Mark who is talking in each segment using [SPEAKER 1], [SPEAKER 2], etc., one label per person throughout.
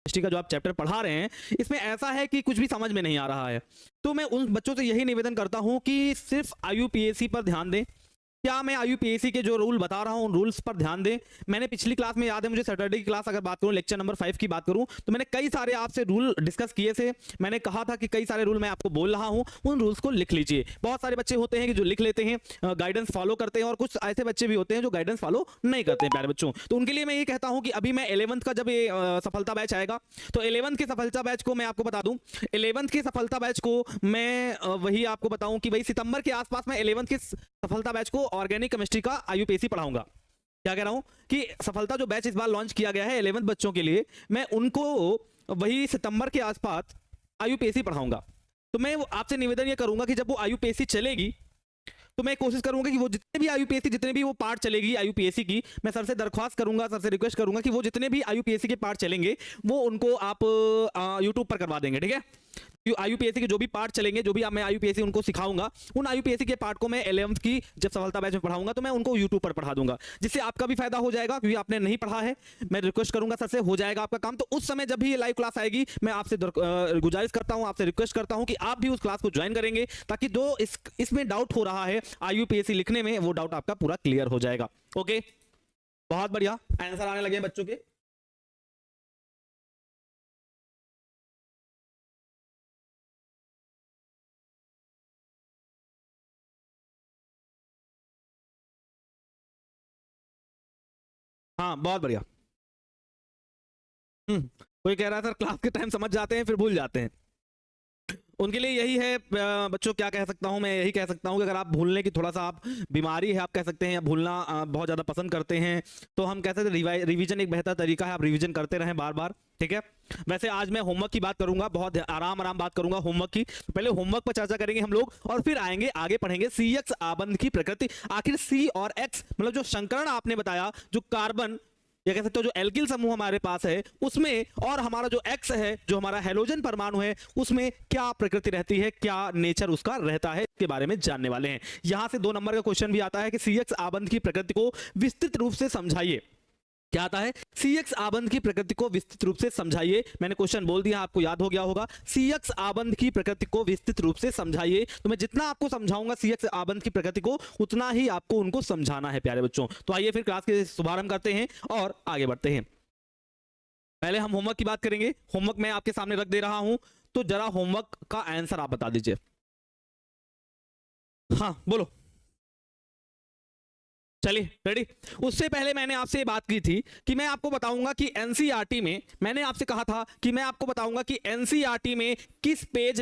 [SPEAKER 1] Chemistry का जो आप चैप्टर पढ़ा रहे हैं इसमें ऐसा है कि कुछ भी समझ में नहीं आ रहा है। तो मैं उन बच्चों से यही निवेदन करता हूं कि सिर्फ आईयूपीएसी पर ध्यान दें। क्या मैं आईयूपीएसी के जो रूल बता रहा हूं उन रूल्स पर ध्यान दें। मैंने पिछली क्लास में, याद है मुझे, सैटरडे की क्लास अगर बात करूं, लेक्चर नंबर 5 की बात करूं, तो मैंने कई सारे आपसे रूल डिस्कस किए थे। मैंने कहा था कि कई सारे रूल मैं आपको बोल रहा हूं, उन रूल्स को लिख लीजिए। बहुत सारे बच्चे होते हैं कि जो लिख लेते हैं, गाइडेंस फॉलो करते हैं, और कुछ ऐसे बच्चे भी होते हैं जो गाइडेंस फॉलो नहीं करते हैं प्यारे बच्चों। तो उनके लिए मैं ये कहता हूं कि अभी मैं 11th का जब ये सफलता बैच आएगा, तो 11th के सफलता बैच को मैं आपको बता दूं, 11th के सफलता बैच को मैं वही आपको बताऊं कि भाई सितंबर के आसपास मैं 11th के सफलता बैच को ऑर्गेनिक केमिस्ट्री का आईयूपीएसी पढ़ाऊंगा। क्या कह रहा हूं कि सफलता जो बैच इस बार लॉन्च किया गया है 11th बच्चों के लिए, मैं उनको वही सितंबर के आसपास आईयूपीएसी पढ़ाऊंगा। तो मैं आपसे निवेदन ये करूंगा कि जब वो आईयूपीएसी चलेगी तो मैं कोशिश करूंगा कि वो जितने भी आईयूपीएसी, जितने भी वो पार्ट चलेगी आईयूपीएसी की, मैं सर से दरख्वास्त करूंगा, सर से रिक्वेस्ट करूंगा कि वो जितने भी आईयूपीएसी के पार्ट चलेंगे वो उनको आप यूट्यूब पर करवा देंगे। ठीक है, आईयूपीएसी के जो भी पार्ट चलेंगे, जो भी मैं आईयूपीएसी उनको सिखाऊंगा, उन आईयूपीएसी के पार्ट को मैं 11th की जब सफलता बैच में पढ़ाऊंगा तो मैं उनको यूट्यूब पर पढ़ा दूंगा, जिससे आपका भी फायदा हो जाएगा, क्योंकि आपने नहीं पढ़ा है। मैं रिक्वेस्ट करूंगा सर से, हो जाएगा आपका काम। तो उस समय जब भी ये लाइव क्लास आएगी, मैं आपसे गुजारिश करता हूं, आपसे रिक्वेस्ट करता हूं कि आप भी उस क्लास को ज्वाइन करेंगे, ताकि जो इसमें डाउट हो रहा है आईयूपीएसी लिखने में, वो डाउट आपका पूरा क्लियर हो जाएगा। ओके, बहुत बढ़िया, आंसर आने लगे बच्चों के। हाँ, बहुत बढ़िया। कोई कह रहा है सर क्लास के टाइम समझ जाते हैं फिर भूल जाते हैं। उनके लिए यही है बच्चों, क्या कह सकता हूं मैं, यही कह सकता हूं कि अगर आप भूलने की थोड़ा सा आप बीमारी है, आप कह सकते हैं, या भूलना बहुत ज़्यादा पसंद करते हैं, तो हम कहते हैं रिवीजन एक बेहतर तरीका है। आप रिवीजन करते रहें बार बार। ठीक है, वैसे आज मैं होमवर्क की बात करूंगा, बहुत आराम आराम बात करूंगा होमवर्क की। पहले होमवर्क पर चर्चा करेंगे हम लोग, और फिर आएंगे आगे पढ़ेंगे CX आबंध की प्रकृति। आखिर C और X मतलब जो संकरण आपने बताया, जो कार्बन या कह सकते हो जो एल्किल समूह हमारे पास है उसमें, और हमारा जो X है, जो हमारा हेलोजन परमाणु है, उसमें क्या प्रकृति रहती है, क्या नेचर उसका रहता है, इसके बारे में जानने वाले हैं। यहां से 2 नंबर का क्वेश्चन भी आता है कि CX आबंध की प्रकृति को विस्तृत रूप से समझाइए। क्या आता है? CX आबंध की प्रकृति को विस्तृत रूप से समझाइए। मैंने क्वेश्चन बोल दिया, आपको याद हो गया होगा। CX आबंध की प्रकृति को विस्तृत रूप से समझाइए। तो मैं जितना आपको समझाऊंगा CX आबंध की प्रकृति को, उतना ही आपको उनको समझाना है प्यारे बच्चों। तो आइए फिर क्लास के शुभारंभ करते हैं और आगे बढ़ते हैं। पहले हम होमवर्क की बात करेंगे। होमवर्क मैं आपके सामने रख दे रहा हूं, तो जरा होमवर्क का आंसर आप बता दीजिए। हाँ बोलो, चलिए रेडी। उससे पहले मैंने आपसे बात की थी कि मैं आपको बताऊंगा कि एनसीईआरटी में, मैंने आपसे कहा था कि मैं आपको बताऊंगा कि एनसीईआरटी में किस पेज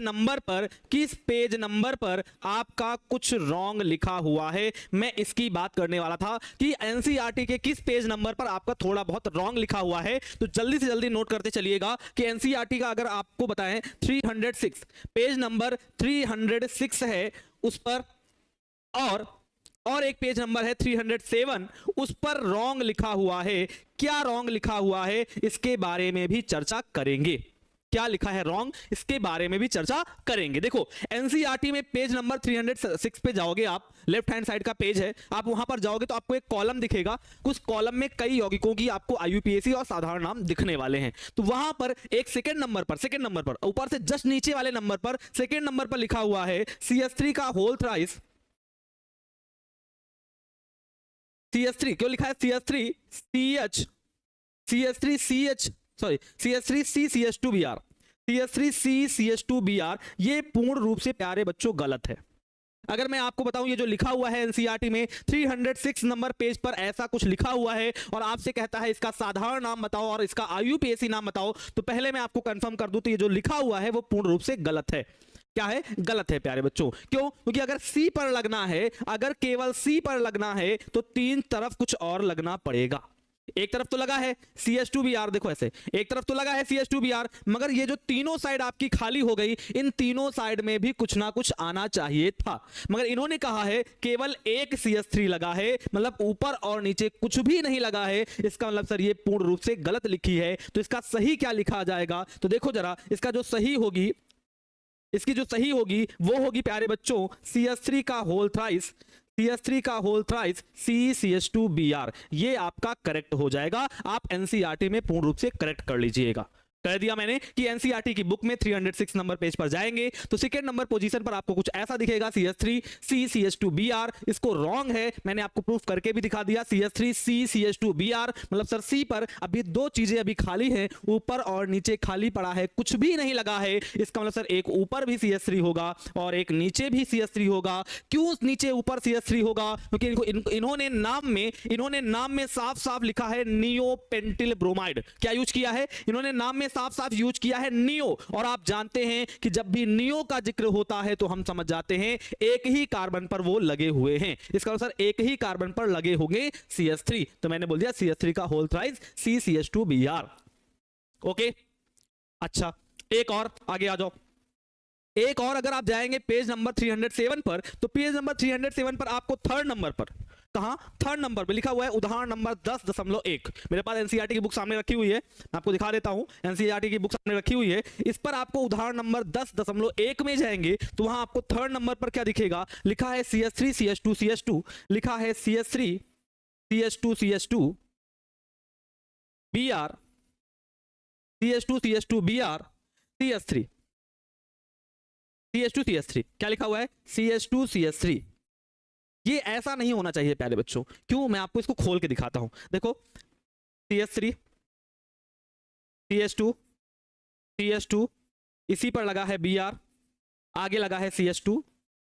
[SPEAKER 1] नंबर पर आपका कुछ रॉन्ग लिखा हुआ है। मैं इसकी बात करने वाला था कि एनसीईआरटी के किस पेज नंबर पर आपका थोड़ा बहुत रॉन्ग लिखा हुआ है। तो जल्दी से जल्दी नोट करते चलिएगा कि एनसीईआरटी का अगर आपको बताएं 306, पेज नंबर 306 है उस पर, और एक पेज नंबर है 307, उस पर रॉन्ग लिखा हुआ है। क्या रॉन्ग लिखा हुआ है इसके बारे में भी चर्चा करेंगे। क्या लिखा है रॉन्ग, इसके बारे में भी चर्चा करेंगे। देखो एनसीईआरटी में पेज नंबर 306 पे जाओगे आप, लेफ्ट हैंड साइड का पेज है, आप वहां पर जाओगे तो आपको एक कॉलम दिखेगा। उस कॉलम में कई यौगिकों की आपको आईयूपीएसी और साधारण नाम दिखने वाले हैं। तो वहां पर एक सेकंड नंबर पर ऊपर से जस्ट नीचे वाले नंबर पर, सेकंड नंबर पर लिखा हुआ है CH3 का होल थ्राइस। CH3 क्यों लिखा है? CH3CCH2Br, CH3CCH2Br, ये पूर्ण रूप से प्यारे बच्चों गलत है। अगर मैं आपको बताऊं, ये जो लिखा हुआ है एनसीईआरटी में 306 नंबर पेज पर ऐसा कुछ लिखा हुआ है, और आपसे कहता है इसका साधारण नाम बताओ और इसका आईयूपीएसी नाम बताओ, तो पहले मैं आपको कंफर्म कर दूं, तो ये जो लिखा हुआ है वो पूर्ण रूप से गलत है। क्या है? गलत है प्यारे बच्चों। क्यों? क्योंकि अगर C पर लगना है, अगर केवल C पर लगना है, तो 3 तरफ कुछ और लगना पड़ेगा। एक तरफ तो लगा है CH2Br, देखो ऐसे, एक तरफ तो लगा है CH2Br, मगर ये जो तीनों साइड आपकी खाली हो गई, इन तीनों साइड में भी कुछ ना कुछ आना चाहिए था, मगर इन्होंने कहा है केवल एक CH3 लगा है, मतलब ऊपर और नीचे कुछ भी नहीं लगा है। इसका मतलब सर ये पूर्ण रूप से गलत लिखी है। तो इसका सही क्या लिखा जाएगा? तो देखो जरा, इसका जो सही होगी, इसकी जो सही होगी वो होगी प्यारे बच्चों CH3 का होल थ्राइस, CH3 का होल थ्राइस CCH2Br, ये आपका करेक्ट हो जाएगा। आप एनसीईआरटी में पूर्ण रूप से करेक्ट कर लीजिएगा। कह दिया मैंने कि एनसीईआरटी की बुक में 306 नंबर पेज पर जाएंगे तो सेकंड नंबर पोजीशन पर आपको कुछ ऐसा दिखेगा, CH3C CH2Br। इसको रॉन्ग है, मैंने आपको प्रूफ करके भी दिखा दिया। CH3C CH2Br मतलब सर सी पर अभी दो चीजें अभी खाली हैं, ऊपर और नीचे खाली पड़ा है, कुछ भी नहीं लगा है। इसका मतलब सर एक ऊपर भी CH3 होगा और एक नीचे भी CH3 होगा। क्यों नीचे ऊपर CH3 होगा? क्योंकि इन्होंने नाम में साफ साफ लिखा है नियोपेंटिल ब्रोमाइड। क्या यूज किया है इन्होंने? नाम में साफ साफ यूज किया है नियो। और आप जानते हैं कि जब भी नियो का जिक्र होता है तो हम समझ जाते हैं एक ही कार्बन पर वो लगे हुए हैं। इसका मतलब सर एक ही कार्बन पर लगे होंगे CH3, तो मैंने बोल दिया CH3 का होल थ्राइस CCH2Br। ओके, अच्छा एक और आगे आ जाओ। एक और अगर आप जाएंगे पेज नंबर 307 पर, तो पेज नंबर 307 पर आपको थर्ड नंबर पर, कहां? थर्ड नंबर पे लिखा हुआ है उदाहरण नंबर 10.1। मेरे पास एनसीईआरटी की बुक सामने रखी हुई है, मैं आपको दिखा देता हूं। एनसीईआरटी की बुक सामने रखी हुई है, इस पर आपको उदाहरण नंबर 10.1 में जाएंगे तो वहां आपको थर्ड नंबर पर क्या दिखेगा? लिखा है CH3 CH2 CH2, लिखा है CH3 CH2 CH2 Br CH2 CH2 Br CH3 CH2 CH3, क्या लिखा हुआ है? CH2 CH3। ये ऐसा नहीं होना चाहिए प्यारे बच्चों। क्यों? मैं आपको इसको खोल के दिखाता हूं। देखो CH3 CH2 CH2, इसी पर लगा है Br, आगे लगा है CH2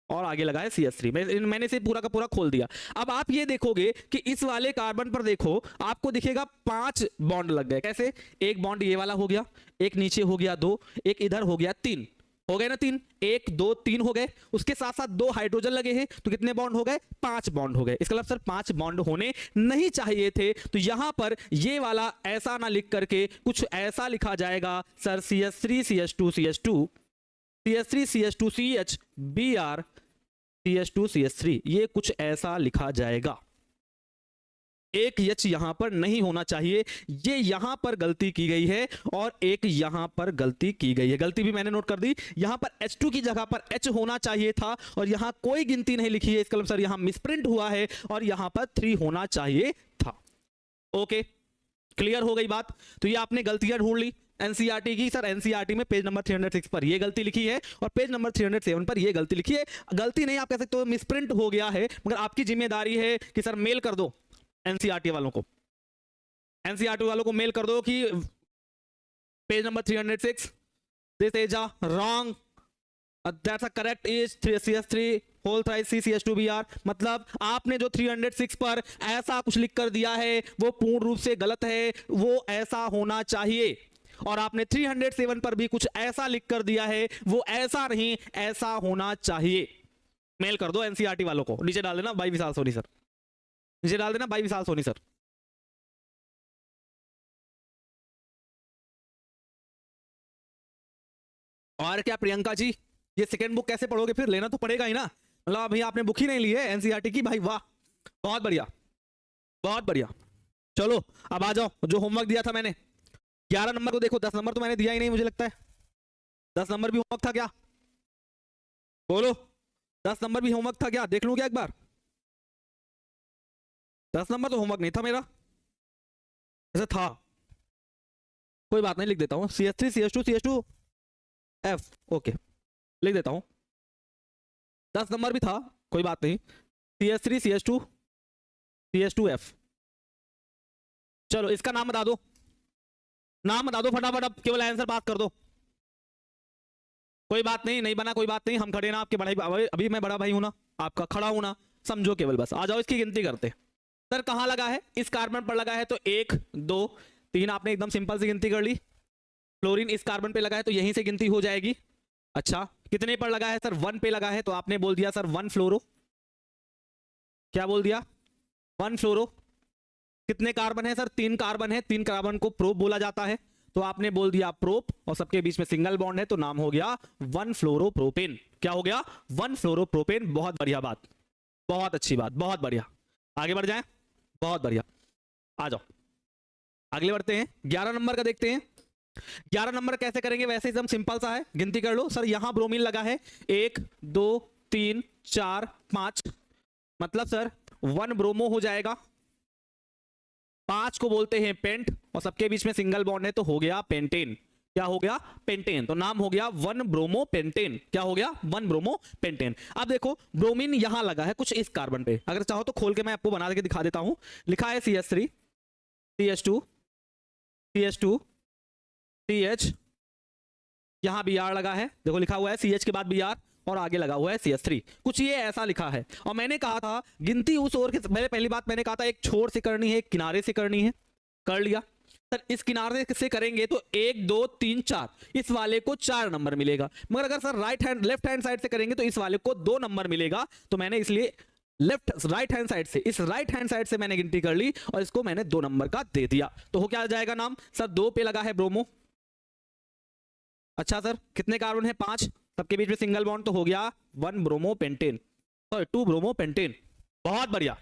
[SPEAKER 1] और आगे लगा है CH3। मैंने इसे पूरा का पूरा खोल दिया। अब आप ये देखोगे कि इस वाले कार्बन पर देखो आपको दिखेगा 5 बॉन्ड लग गए। कैसे? एक बॉन्ड ये वाला हो गया, एक नीचे हो गया 2, एक इधर हो गया 3, हो गए ना 3, 1 2 3 हो गए। उसके साथ साथ 2 हाइड्रोजन लगे हैं, तो कितने बॉन्ड हो गए? 5 बॉन्ड हो गए। इसका मतलब सर 5 बॉन्ड होने नहीं चाहिए थे, तो यहां पर ये वाला ऐसा ना लिख करके कुछ ऐसा लिखा जाएगा sir CH3 CH2 CH2 CH3 CH2 CH Br CH2 CH3, ये कुछ ऐसा लिखा जाएगा। एक H यहां पर नहीं होना चाहिए, ये यहां पर गलती की गई है और एक यहां पर गलती की गई है। गलती भी मैंने नोट कर दी। यहां पर H2 की जगह पर H होना चाहिए था और यहां कोई गिनती नहीं लिखी है। इसका मतलब सर यहां मिसप्रिंट हुआ है और यहां पर 3 होना चाहिए था। ओके, क्लियर हो गई बात? तो ये आपने गलतियां ढूंढ ली एनसीईआरटी की। सर एनसीईआरटी में पेज नंबर 306 पर ये गलती लिखी है और पेज नंबर 307 पर ये गलती लिखी है। गलती नहीं आप कह सकते हो, मिसप्रिंट हो गया है, मगर आपकी जिम्मेदारी है कि सर मेल कर दो एनसीईआरटी वालों को। एनसीईआरटी वालों को मेल कर दो कि page number 306 this is a wrong, that's a correct is CH3 whole thrice CCH2Br। मतलब आपने जो 306 पर ऐसा कुछ लिख कर दिया है वो पूर्ण रूप से गलत है, वो ऐसा होना चाहिए। और आपने 307 पर भी कुछ ऐसा लिख कर दिया है, वो ऐसा नहीं, ऐसा होना चाहिए। मेल कर दो एनसीईआरटी वालों को। नीचे डाल देना भाई विशाल सोनी सर, नीचे डाल देना भाई विशाल सोनी सर। और क्या प्रियंका जी, ये सेकंड बुक कैसे पढ़ोगे? फिर लेना तो पड़ेगा ही ना। मतलब अभी आपने बुक ही नहीं ली है एनसीईआरटी की। भाई वाह, बहुत बढ़िया बहुत बढ़िया। चलो अब आ जाओ, जो होमवर्क दिया था मैंने 11 नंबर को देखो। 10 नंबर तो मैंने दिया ही नहीं, मुझे लगता है 10 नंबर भी होमवर्क था क्या? बोलो, 10 नंबर भी होमवर्क था क्या? देख लूं क्या एक बार? 10 नंबर तो होमवर्क नहीं था मेरा, ऐसा था। कोई बात नहीं, लिख देता हूँ CH3 CH2 CH2 F। Okay, लिख देता हूँ। 10 नंबर भी था, कोई बात नहीं। CH3 CH2 CH2 F। चलो इसका नाम बता दो, नाम बता दो फटाफट, अब केवल आंसर पास कर दो। कोई बात नहीं, नहीं बना कोई बात नहीं, हम खड़े ना आपके बड़े, अभी मैं बड़ा भाई हूं ना आपका, खड़ा हूं ना, समझो केवल बस। आ जाओ इसकी गिनती करते। सर कहां लगा है? इस कार्बन पर लगा है तो 1 2 3, आपने एकदम सिंपल सी गिनती कर ली। फ्लोरीन इस कार्बन पे लगा है तो यहीं से गिनती हो जाएगी। अच्छा, कितने पर लगा है? सर 1 पे लगा है, तो आपने बोल दिया सर 1 फ्लोरो। क्या बोल दिया? 1 फ्लोरो। कितने कार्बन है सर? 3 कार्बन है, 3 कार्बन को प्रोप बोला जाता है, तो आपने बोल दिया प्रोप, और सबके बीच में सिंगल बॉन्ड है तो नाम हो गया 1 फ्लोरोप्रोपेन। क्या हो गया? 1 फ्लोरोप्रोपेन। बहुत बढ़िया बात, बहुत अच्छी बात, बहुत बढ़िया। आगे बढ़ जाएं, बहुत बढ़िया। आ जाओ अगले बढ़ते हैं, 11 नंबर का देखते हैं। 11 नंबर कैसे करेंगे? वैसे एकदम सिंपल सा है, गिनती कर लो। सर यहां ब्रोमीन लगा है 1 2 3 4 5, मतलब सर 1 ब्रोमो हो जाएगा। 5 को बोलते हैं पेंट और सबके बीच में सिंगल बॉन्ड है तो हो गया पेंटेन। क्या हो गया, पेंटेन। तो नाम हो गया 1 ब्रोमो पेंटेन। क्या हो गया, 1 ब्रोमो पेंटेन। अब देखो ब्रोमीन यहां लगा है कुछ इस कार्बन पे, अगर चाहो तो खोल के मैं आपको बना के दिखा देता हूं। लिखा है CH3 CH2 CH2 CH, यहां Br लगा है, देखो लिखा हुआ है CH के बाद Br और आगे लगा हुआ है CH3, कुछ ये ऐसा लिखा है। और मैंने कहा था गिनती उस ओर के, पहली बात मैंने कहा था एक छोर से करनी है, एक किनारे से करनी है, कर लिया सर। इस किनारे से करेंगे तो 1 2 3 4, इस वाले को 4 नंबर मिलेगा। मगर अगर सर लेफ्ट हैंड साइड से करेंगे तो इस वाले को 2 नंबर मिलेगा। तो मैंने इसलिए राइट हैंड साइड से, इस राइट हैंड साइड से मैंने गिनती कर ली और इसको मैंने 2 नंबर का दे दिया। तो हो क्या जाएगा नाम सर, 2 पे लगा है ब्रोमो। अच्छा सर कितने कार्बन है, 5, सबके बीच में सिंगल बॉन्ड, तो हो गया 1 bromo pentane, sorry 2 bromo pentane. बहुत बढ़िया,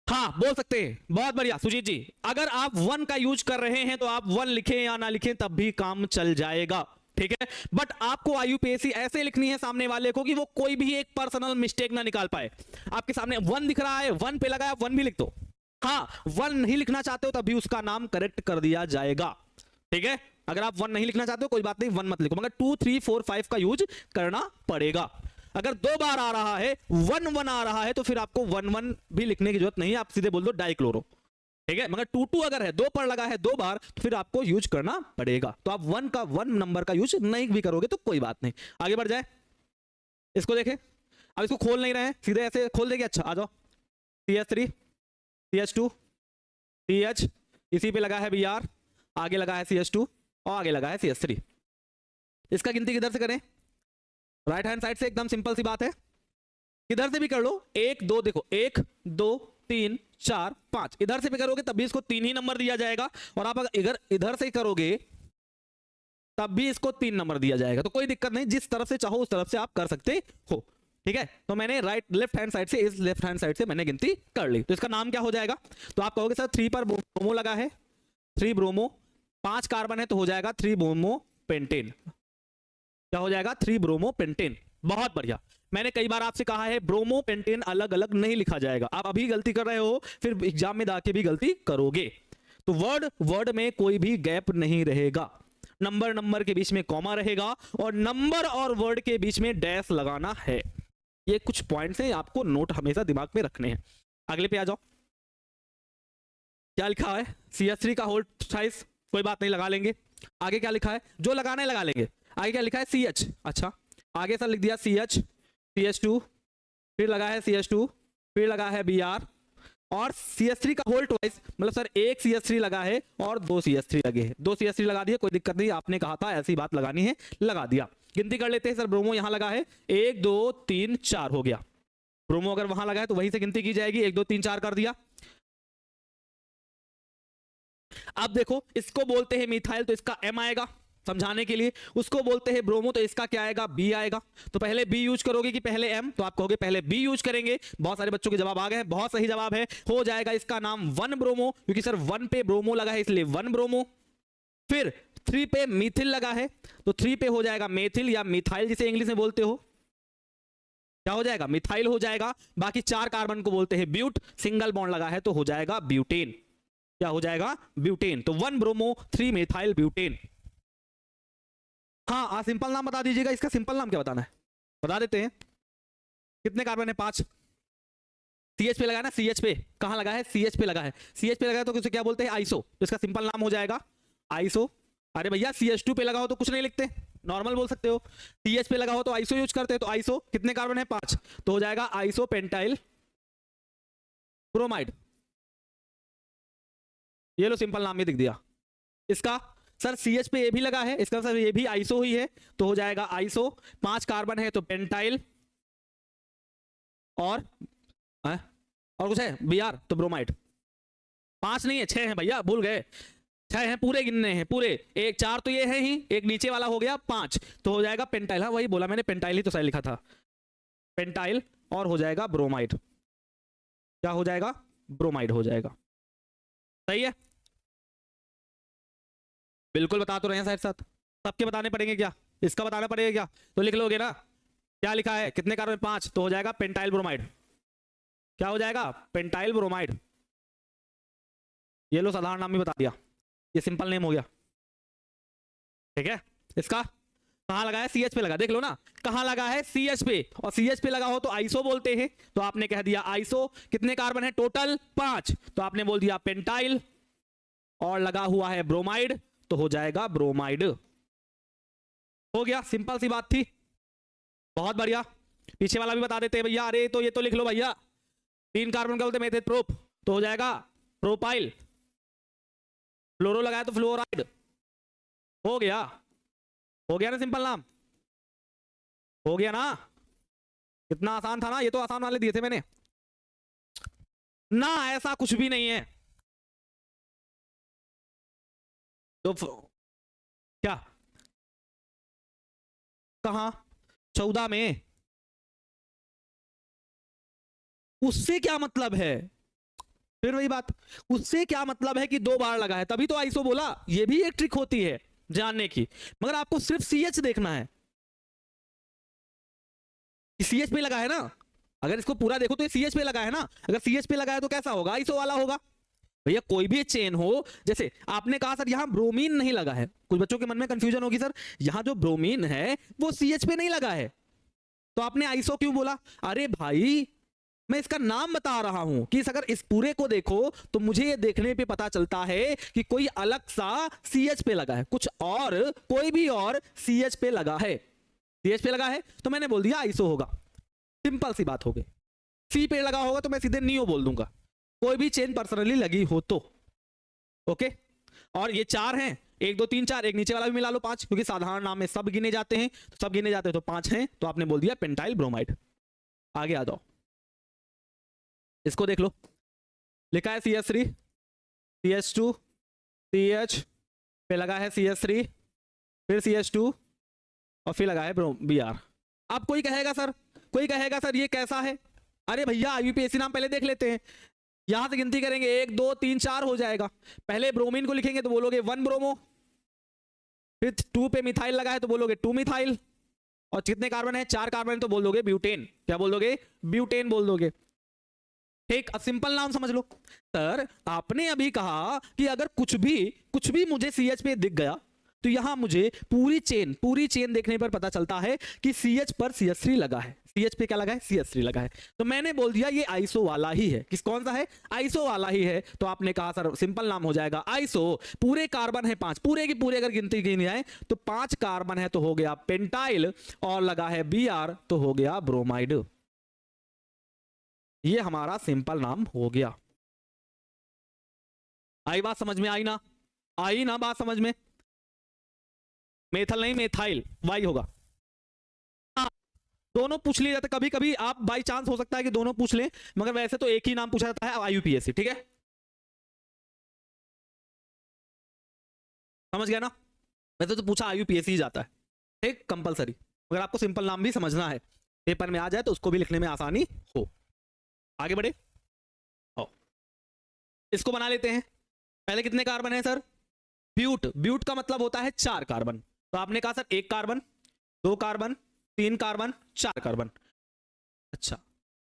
[SPEAKER 1] हाँ बोल सकते हैं, बहुत बढ़िया सुजीत जी। अगर आप 1 का यूज कर रहे हैं तो आप 1 लिखें या ना लिखें तब भी काम चल जाएगा, ठीक है। बट आपको IUPAC ऐसे लिखनी है सामने वाले को कि वो कोई भी एक पर्सनल मिस्टेक ना निकाल पाए। आपके सामने 1 दिख रहा है, 1 पे लगा है, 1 भी लिख दो। हाँ 1 नहीं लिखना चाहते हो तभी उसका नाम करेक्ट कर दिया जाएगा, ठीक है। अगर आप 1 नहीं लिखना चाहते हो कोई बात नहीं, 1 मत लिखो, मगर 2 3 4 5 का यूज करना पड़ेगा। अगर 2 बार आ रहा है 1 1 आ रहा है तो फिर आपको 1 1 भी लिखने की जरूरत नहीं है, आप सीधे बोल दो डाइक्लोरो, ठीक है। मगर 2 2 अगर है, 2 पर लगा है 2 बार, तो फिर आपको यूज करना पड़ेगा। तो आप 1 नंबर का यूज नहीं भी करोगे तो कोई बात नहीं। आगे बढ़ जाए, इसको देखें। अब इसको खोल नहीं रहे हैं, सीधे ऐसे खोल देंगे। अच्छा आ जाओ, CH3 CH2 CH, इसी पे लगा है Br, आगे लगा है CH2 और आगे लगा है CH3। इसका गिनती किधर से करें, राइट हैंड साइड से, एकदम सिंपल सी बात है, किधर से भी कर लो। 1 2, देखो 1 2 3 4 5, इधर से भी करोगे तब भी इसको 3 ही नंबर दिया जाएगा, और आप अगर इधर से करोगे तब भी इसको 3 नंबर दिया जाएगा। तो कोई दिक्कत नहीं, जिस तरफ से चाहो उस तरफ से आप कर सकते हो, ठीक है। तो मैंने लेफ्ट हैंड साइड से, इस लेफ्ट हैंड साइड से मैंने गिनती कर ली। तो इसका नाम क्या हो जाएगा, तो आप कहोगे सर 3 पर ब्रोमो लगा है, 3 ब्रोमो, 5 कार्बन है तो हो जाएगा 3 ब्रोमो पेंटेन। क्या हो जाएगा, 3 ब्रोमो पेंटेन। बहुत बढ़िया। मैंने कई बार आपसे कहा है ब्रोमो पेंटेन अलग अलग नहीं लिखा जाएगा, आप अभी गलती कर रहे हो फिर एग्जाम में जाके भी गलती करोगे। तो वर्ड में कोई भी गैप नहीं रहेगा, नंबर के बीच में कॉमा रहेगा और नंबर और वर्ड के बीच में डैश लगाना है। ये कुछ पॉइंट्स हैं, आपको नोट हमेशा दिमाग में रखने हैं। अगले पे आ जाओ, क्या लिखा है, CH3 का होल साइज, कोई बात नहीं लगा लेंगे। आगे क्या लिखा है, जो लगाना है लगा लेंगे। आगे क्या लिखा है, CH, अच्छा आगे सर लिख दिया CH, CH2, फिर लगा है CH2, फिर लगा है Br, और CH3 का होल ट्वाइस, मतलब सर एक CH3 लगा है और 2 CH3 लगे हैं, 2 CH3 लगा दिए, कोई दिक्कत नहीं, आपने कहा था ऐसी बात लगानी है, लगा दिया। गिनती कर लेते हैं सर, ब्रोमो यहां लगा है 1 2 3 4 हो गया। ब्रोमो अगर वहां लगा है तो वहीं से गिनती की जाएगी, 1 2 3 4 कर दिया। अब देखो इसको बोलते हैं मिथाइल, तो इसका M आएगा समझाने के लिए, उसको बोलते हैं ब्रोमो, तो इसका क्या आएगा, B आएगा। तो पहले B यूज करोगे कि पहले M, तो आप कहोगे पहले B यूज करेंगे। बहुत सारे बच्चों के जवाब आ गए हैं, बहुत सही जवाब है, हो जाएगा इसका नाम 1 ब्रोमो, क्योंकि सर 1 पे ब्रोमो लगा है इसलिए 1 ब्रोमो। फिर 3 पे मिथिल लगा है तो 3 पे हो जाएगा मेथिल या मिथाइल जिसे इंग्लिश में बोलते हो, क्या हो जाएगा, मिथाइल हो जाएगा। बाकी 4 कार्बन को बोलते हैं ब्यूट, सिंगल बॉन्ड लगा है तो हो जाएगा ब्यूटेन, क्या हो जाएगा, ब्यूटेन। तो 1 ब्रोमो 3 मिथाइल ब्यूटेन। हाँ सिंपल नाम बता दीजिएगा, इसका सिंपल नाम क्या बताना है, बता देते हैं। कितने कार्बन है, 5। CH पे लगा है ना, CH पे कहां लगा है, CH पे लगा है, CH पे लगा है तो उसे क्या बोलते हैं, आइसो, तो इसका सिंपल नाम हो जाएगा आइसो। अरे भैया CH2 पे लगा हो तो कुछ नहीं लिखते, नॉर्मल बोल सकते हो। CH पे लगा हो तो आइसो यूज करते हैं, तो आइसो कितने कार्बन है, 5, तो हो जाएगा आइसो पेंटाइल ब्रोमाइड। ये लो सिंपल नाम ये दिख दिया इसका। सर CH पे ये भी लगा है, इसका सर ये भी आइसो ही है, तो हो जाएगा आइसो। 5 कार्बन है तो पेंटाइल, और कुछ है Br तो ब्रोमाइड। 5 नहीं है, 6 है भैया, भूल गए, 6 हैं, पूरे गिनने हैं पूरे, एक 4 तो ये है ही, एक नीचे वाला हो गया 5, तो हो जाएगा पेंटाइल। हाँ वही बोला मैंने, पेंटाइल ही तो सही लिखा था, पेंटाइल, और हो जाएगा ब्रोमाइड, क्या हो जाएगा, ब्रोमाइड हो जाएगा। सही है, बिल्कुल बता तो रहे हैं साथ साथ, सबके बताने पड़ेंगे क्या, इसका बताना पड़ेगा क्या, तो लिख लोगे ना। क्या लिखा है, कितने कार्बन, 5, तो हो जाएगा पेंटाइल ब्रोमाइड, क्या हो जाएगा, पेंटाइल ब्रोमाइड। ये लो साधारण नाम भी बता दिया, ये सिंपल नेम हो गया। ठीक है, इसका कहां लगा है, CH पे लगा, देख लो ना कहां लगा है, CH पे, और CH पे लगा हो तो आइसो बोलते हैं, तो आपने कह दिया आइसो। कितने कार्बन है टोटल, 5, तो आपने बोल दिया पेंटाइल, और लगा हुआ है ब्रोमाइड, तो हो जाएगा ब्रोमाइड। हो गया, सिंपल सी बात थी, बहुत बढ़िया। पीछे वाला भी बता देते हैं भैया, अरे तो ये तो लिख लो भैया, 3 कार्बन का बोलते मेथेड प्रोप, तो हो जाएगा प्रोपाइल, फ्लोरो लगाया तो फ्लोराइड। हो गया, हो गया ना सिंपल नाम, हो गया ना, कितना आसान था ना, ये तो आसान वाले दिए थे मैंने ना, ऐसा कुछ भी नहीं है। तो क्या, कहा 14 में, उससे क्या मतलब है, फिर वही बात, उससे क्या मतलब है कि 2 बार लगा है, तभी तो आइसो बोला, ये भी एक ट्रिक होती है जानने की, मगर आपको सिर्फ CH देखना है कि CH पे लगा है ना, अगर इसको पूरा देखो तो ये CH पे लगा है ना, अगर CH पे लगा है तो कैसा होगा, आइसो वाला होगा। भैया कोई भी चेन हो, जैसे आपने कहा सर यहां ब्रोमीन नहीं लगा है, कुछ बच्चों के मन में कंफ्यूजन होगी, सर यहां जो ब्रोमीन है वो CH पे नहीं लगा है, तो आपने आइसो क्यों बोला, अरे भाई मैं इसका नाम बता रहा हूं कि अगर इस पूरे को देखो तो मुझे ये देखने पे पता चलता है कि कोई अलग सा CH पे लगा है, कुछ और कोई भी और CH पे लगा है, CH पे लगा है तो मैंने बोल दिया आइसो होगा, सिंपल सी बात हो गई। C पे लगा होगा तो मैं सीधे नियो बोल दूंगा, कोई भी चेन पर्सनली लगी हो तो, ओके। और ये 4 हैं, 1 2 3 4, एक नीचे वाला भी मिला लो 5, क्योंकि साधारण नाम में सब गिने जाते हैं, तो सब गिने जाते हैं तो 5 हैं, तो आपने बोल दिया पेंटाइल ब्रोमाइड। आगे आ जाओ, इसको देख लो, लिखा है CH3, CH2, CH पे लगा है CH3, फिर CH2, और फिर लगा है Br। अब कोई कहेगा सर, कोई कहेगा सर ये कैसा है, अरे भैया IUPAC नाम पहले देख लेते हैं, यहां से गिनती करेंगे 1 2 3 4 हो जाएगा, पहले ब्रोमीन को लिखेंगे तो बोलोगे 1 ब्रोमो, फिर 2 पे मिथाइल लगा है तो बोलोगे 2 मिथाइल, और कितने कार्बन है 4 कार्बन, तो बोल दोगे ब्यूटेन, क्या बोल दोगे, ब्यूटेन बोल दोगे। ठीक, अब सिंपल नाम समझ लो। सर आपने अभी कहा कि अगर कुछ भी मुझे CH पे दिख गया तो यहां मुझे पूरी चेन देखने पर पता चलता है कि CH पर CH3 लगा है, CH पे क्या लगा है, CH3 लगा है, तो मैंने बोल दिया ये आइसो वाला ही है। किस कौन सा है, आइसो वाला ही है। तो आपने कहा सर सिंपल नाम हो जाएगा आइसो, पूरे कार्बन है 5, पूरे की पूरे अगर गिनती गिनी जाए तो 5 कार्बन है तो हो गया पेंटाइल, और लगा है Br तो हो गया ब्रोमाइड। ये हमारा सिंपल नाम हो गया। आई बात समझ में, आई ना, आई ना बात समझ में, मेथल नहीं मेथाइल, वाई होगा। हाँ, दोनों पूछ लिए जाते, कभी कभी आप बाई चांस हो सकता है कि दोनों पूछ लें, मगर वैसे तो एक ही नाम पूछा जाता है IUPAC, ठीक है, समझ गया ना, वैसे तो पूछा IUPAC ही जाता है, ठीक, कंपलसरी, अगर आपको सिंपल नाम भी समझना है, पेपर में आ जाए तो उसको भी लिखने में आसानी हो। आगे बढ़े, आओ इसको बना लेते हैं। पहले कितने कार्बन है सर, ब्यूट का मतलब होता है 4 कार्बन, तो आपने कहा sir 1 carbon, 2 carbon, 3 carbon, 4 carbon. अच्छा,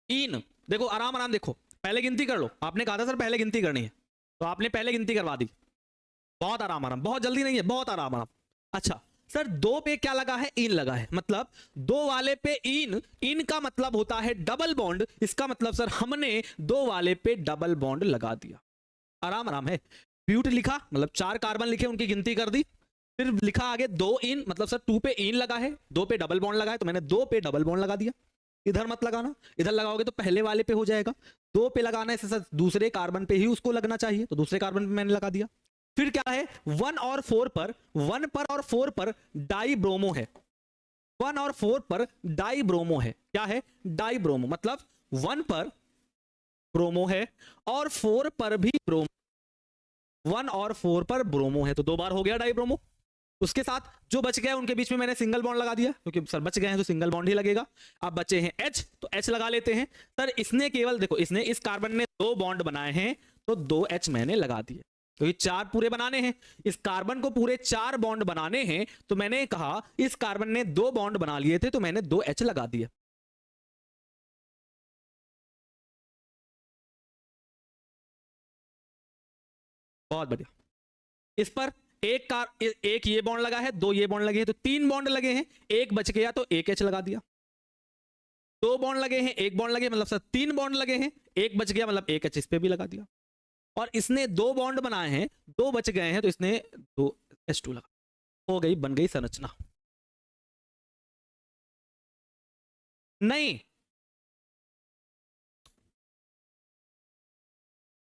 [SPEAKER 1] इन देखो आराम आराम देखो, पहले गिनती कर लो, आपने कहा था सर पहले गिनती करनी है, तो आपने पहले गिनती करवा दी, बहुत आराम आराम, बहुत जल्दी नहीं है, बहुत आराम आराम। अच्छा सर 2 पे क्या लगा है, इन लगा है, मतलब 2 वाले पे इन का मतलब होता है डबल बॉन्ड, इसका मतलब सर हमने 2 वाले पे डबल बॉन्ड लगा दिया, आराम आराम है। ब्यूट लिखा मतलब 4 कार्बन लिखे, उनकी गिनती कर दी, फिर लिखा आगे 2 इन, मतलब सर 2 पे इन लगा है, 2 पे डबल बॉन्ड लगा है, तो मैंने 2 पे डबल बॉन्ड लगा दिया। इधर मत लगाना, इधर लगाओगे तो पहले वाले पे हो जाएगा, 2 पे लगाना है सर दूसरे कार्बन पे ही उसको लगना चाहिए, तो दूसरे कार्बन पे मैंने लगा दिया। फिर क्या है 1 और 4 पर, 1 पर और 4 पर डाई ब्रोमो है, 1 और 4 पर डाई ब्रोमो है, क्या है डाई ब्रोमो, मतलब 1 पर ब्रोमो है और 4 पर भी ब्रोमो, 1 और 4 पर ब्रोमो है, तो 2 बार हो गया डाई ब्रोमो। उसके साथ जो बच गए उनके बीच में मैंने सिंगल बॉन्ड लगा दिया, क्योंकि सर बच गए हैं तो सिंगल बॉन्ड ही लगेगा। अब बचे हैं H, तो H लगा लेते हैं। सर इसने केवल देखो, इसने इस कार्बन ने 2 बॉन्ड बनाए हैं तो 2 H मैंने लगा दिए, क्योंकि 4 पूरे बनाने हैं, इस कार्बन को पूरे 4 बॉन्ड बनाने हैं, तो मैंने कहा इस कार्बन ने 2 बॉन्ड बना लिए थे तो मैंने 2 H लगा दिए। बहुत बढ़िया। इस पर एक ये बॉन्ड लगा है, दो ये बॉन्ड लगे हैं, तो 3 बॉन्ड लगे हैं, एक बच गया तो एक H लगा दिया। 2 बॉन्ड लगे हैं, एक बॉन्ड लगे मतलब सर 3 बॉन्ड लगे हैं, एक बच गया मतलब एक H इस पे भी लगा दिया। और इसने 2 बॉन्ड बनाए हैं, 2 बच गए हैं, तो इसने 2H2 लगा, हो गई, बन गई संरचना। नहीं,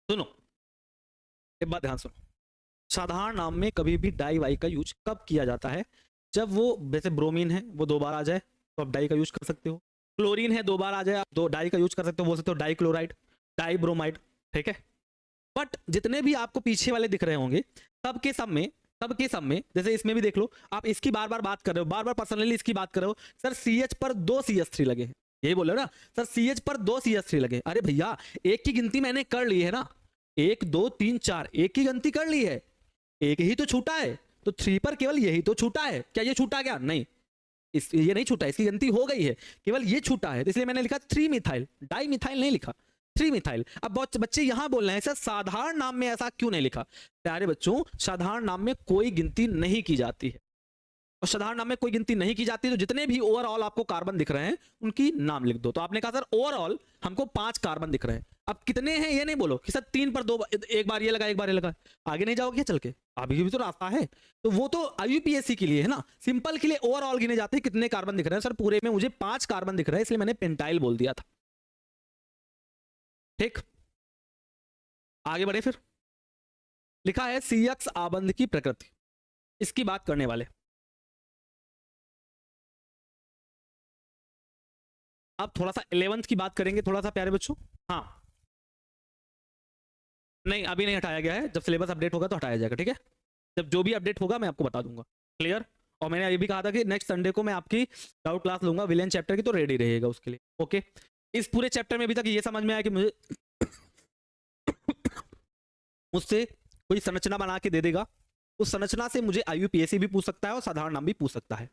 [SPEAKER 1] सुनो एक बात ध्यान सुनो, साधारण नाम में कभी भी डाई वाई का यूज कब किया जाता है? जब वो, जैसे ब्रोमीन है वो 2 बार आ जाए तो आप डाई का यूज कर सकते हो, क्लोरीन है 2 बार आ जाए आप 2 डाई का यूज कर सकते हो, बोल सकते हो डाई क्लोराइड, डाई ब्रोमाइड, ठीक है। बट जितने भी आपको पीछे वाले दिख रहे होंगे, सबके सब में जैसे इसमें भी देख लो, आप इसकी बार बार बात कर रहे हो, बार बार पर्सनली इसकी बात कर रहे हो, सर CH पर 2 CH3 लगे हैं, यही बोल रहे हो ना सर, CH पर 2 CH3 लगे। अरे भैया एक की गिनती मैंने कर ली है ना, 1 2 3 4, एक की गिनती कर ली है, एक ही तो छूटा है, तो 3 पर केवल यही तो छूटा है, क्या ये छूटा क्या? नहीं, ये नहीं छूटा, इसकी गिनती हो गई है, केवल ये छूटा है, तो इसलिए मैंने लिखा 3 मिथाइल, डाई मिथाइल नहीं लिखा, 3 मिथाइल। अब बहुत बच्चे यहां बोल रहे हैं सर साधारण नाम में ऐसा क्यों नहीं लिखा? प्यारे बच्चों, साधारण नाम में कोई गिनती नहीं की जाती है, और साधारण नाम में कोई गिनती नहीं की जाती, तो जितने भी ओवरऑल आपको कार्बन दिख रहे हैं उनकी नाम लिख दो। तो आपने कहा सर ओवरऑल हमको 5 कार्बन दिख रहे हैं, अब कितने हैं ये नहीं बोलो कि सर 3 पर 2, एक बार ये लगा एक बार ये लगा, आगे नहीं जाओगे क्या चल के? अभी भी तो रास्ता है, तो वो तो IUPAC के लिए है ना, सिंपल के लिए ओवरऑल गिने जाते हैं कितने कार्बन दिख रहे हैं। सर पूरे में मुझे 5 कार्बन दिख रहे हैं, इसलिए मैंने पेंटाइल बोल दिया था, ठीक। आगे बढ़े, फिर लिखा है CX आबंध की प्रकृति, इसकी बात करने वाले। अब थोड़ा सा 11th की बात करेंगे थोड़ा सा प्यारे बच्चों। हाँ, नहीं अभी नहीं हटाया गया है, जब सिलेबस अपडेट होगा तो हटाया जाएगा, ठीक है। जब जो भी अपडेट होगा मैं आपको बता दूंगा, क्लियर। और मैंने ये भी कहा था कि नेक्स्ट संडे को मैं आपकी डाउट क्लास लूंगा विलेन चैप्टर की, तो रेडी रहिएगा उसके लिए, ओके। इस पूरे चैप्टर में अभी तक ये समझ में आया कि मुझसे कोई संरचना बना के दे देगा, उस संरचना से मुझे IUPAC भी पूछ सकता है और साधारण नाम भी पूछ सकता है।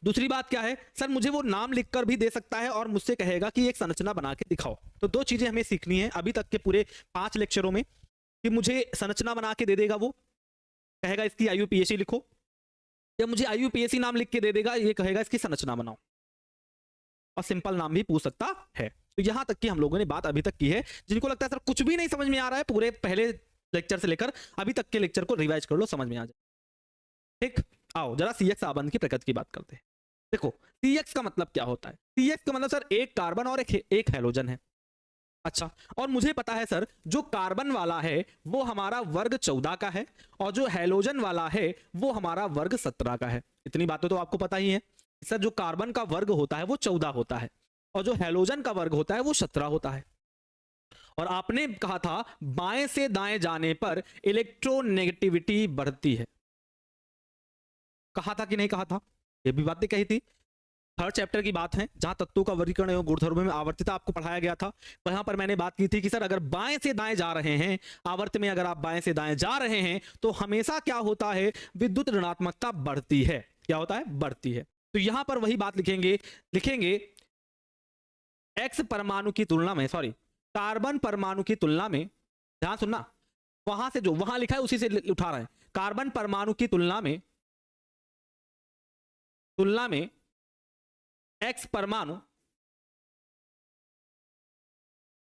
[SPEAKER 1] दूसरी बात क्या है सर, मुझे वो नाम लिखकर भी दे सकता है और मुझसे कहेगा कि एक संरचना बना के दिखाओ। तो 2 चीजें हमें सीखनी है अभी तक के पूरे 5 लेक्चरों में, कि मुझे संरचना बना के दे देगा, वो कहेगा इसकी IUPAC लिखो, या मुझे IUPAC नाम लिख के दे देगा, ये कहेगा इसकी संरचना बनाओ, और सिंपल नाम भी पूछ सकता है। तो यहां तक की हम लोगों ने बात अभी तक की है। जिनको लगता है सर कुछ भी नहीं समझ में आ रहा है, पूरे पहले लेक्चर से लेकर अभी तक के लेक्चर को रिवाइज कर लो, समझ में आ जाए, ठीक। आओ जरा CX आबंध की प्रकृति की बात करते हैं। देखो CX का मतलब क्या होता है? CX का मतलब सर एक कार्बन और एक हैलोजन है। अच्छा, और मुझे पता है सर जो कार्बन वाला है वो हमारा वर्ग 14 का है, और जो हैलोजन वाला है वो हमारा वर्ग 17 का है। इतनी बातें तो आपको पता ही है सर, जो कार्बन का वर्ग होता है वो 14 होता है, और जो हैलोजन का वर्ग होता है वो 17 होता है। और आपने कहा था बाएं से दाएं जाने पर इलेक्ट्रोनेगेटिविटी बढ़ती है, कहा था कि नहीं कहा था? ये भी बातें कही थी। 3rd चैप्टर की बात है, जहां तत्वों का वर्गीकरण एवं गुणधर्मों में आवर्तिता आपको पढ़ाया गया था। वहां पर मैंने बात की थी कि सर अगर बाएं से दाएं जा रहे हैं, आवर्त में अगर आप बाएं से दाएं जा रहे हैं, तो हमेशा क्या होता है, विद्युत ऋणात्मकता बढ़ती है। क्या होता है? बढ़ती है। तो यहां पर वही बात लिखेंगे एक्स परमाणु की तुलना में, सॉरी कार्बन परमाणु की तुलना में, ध्यान सुनना, वहां से जो वहां लिखा है उसी से उठा रहे हैं, कार्बन परमाणु की तुलना में एक्स परमाणु,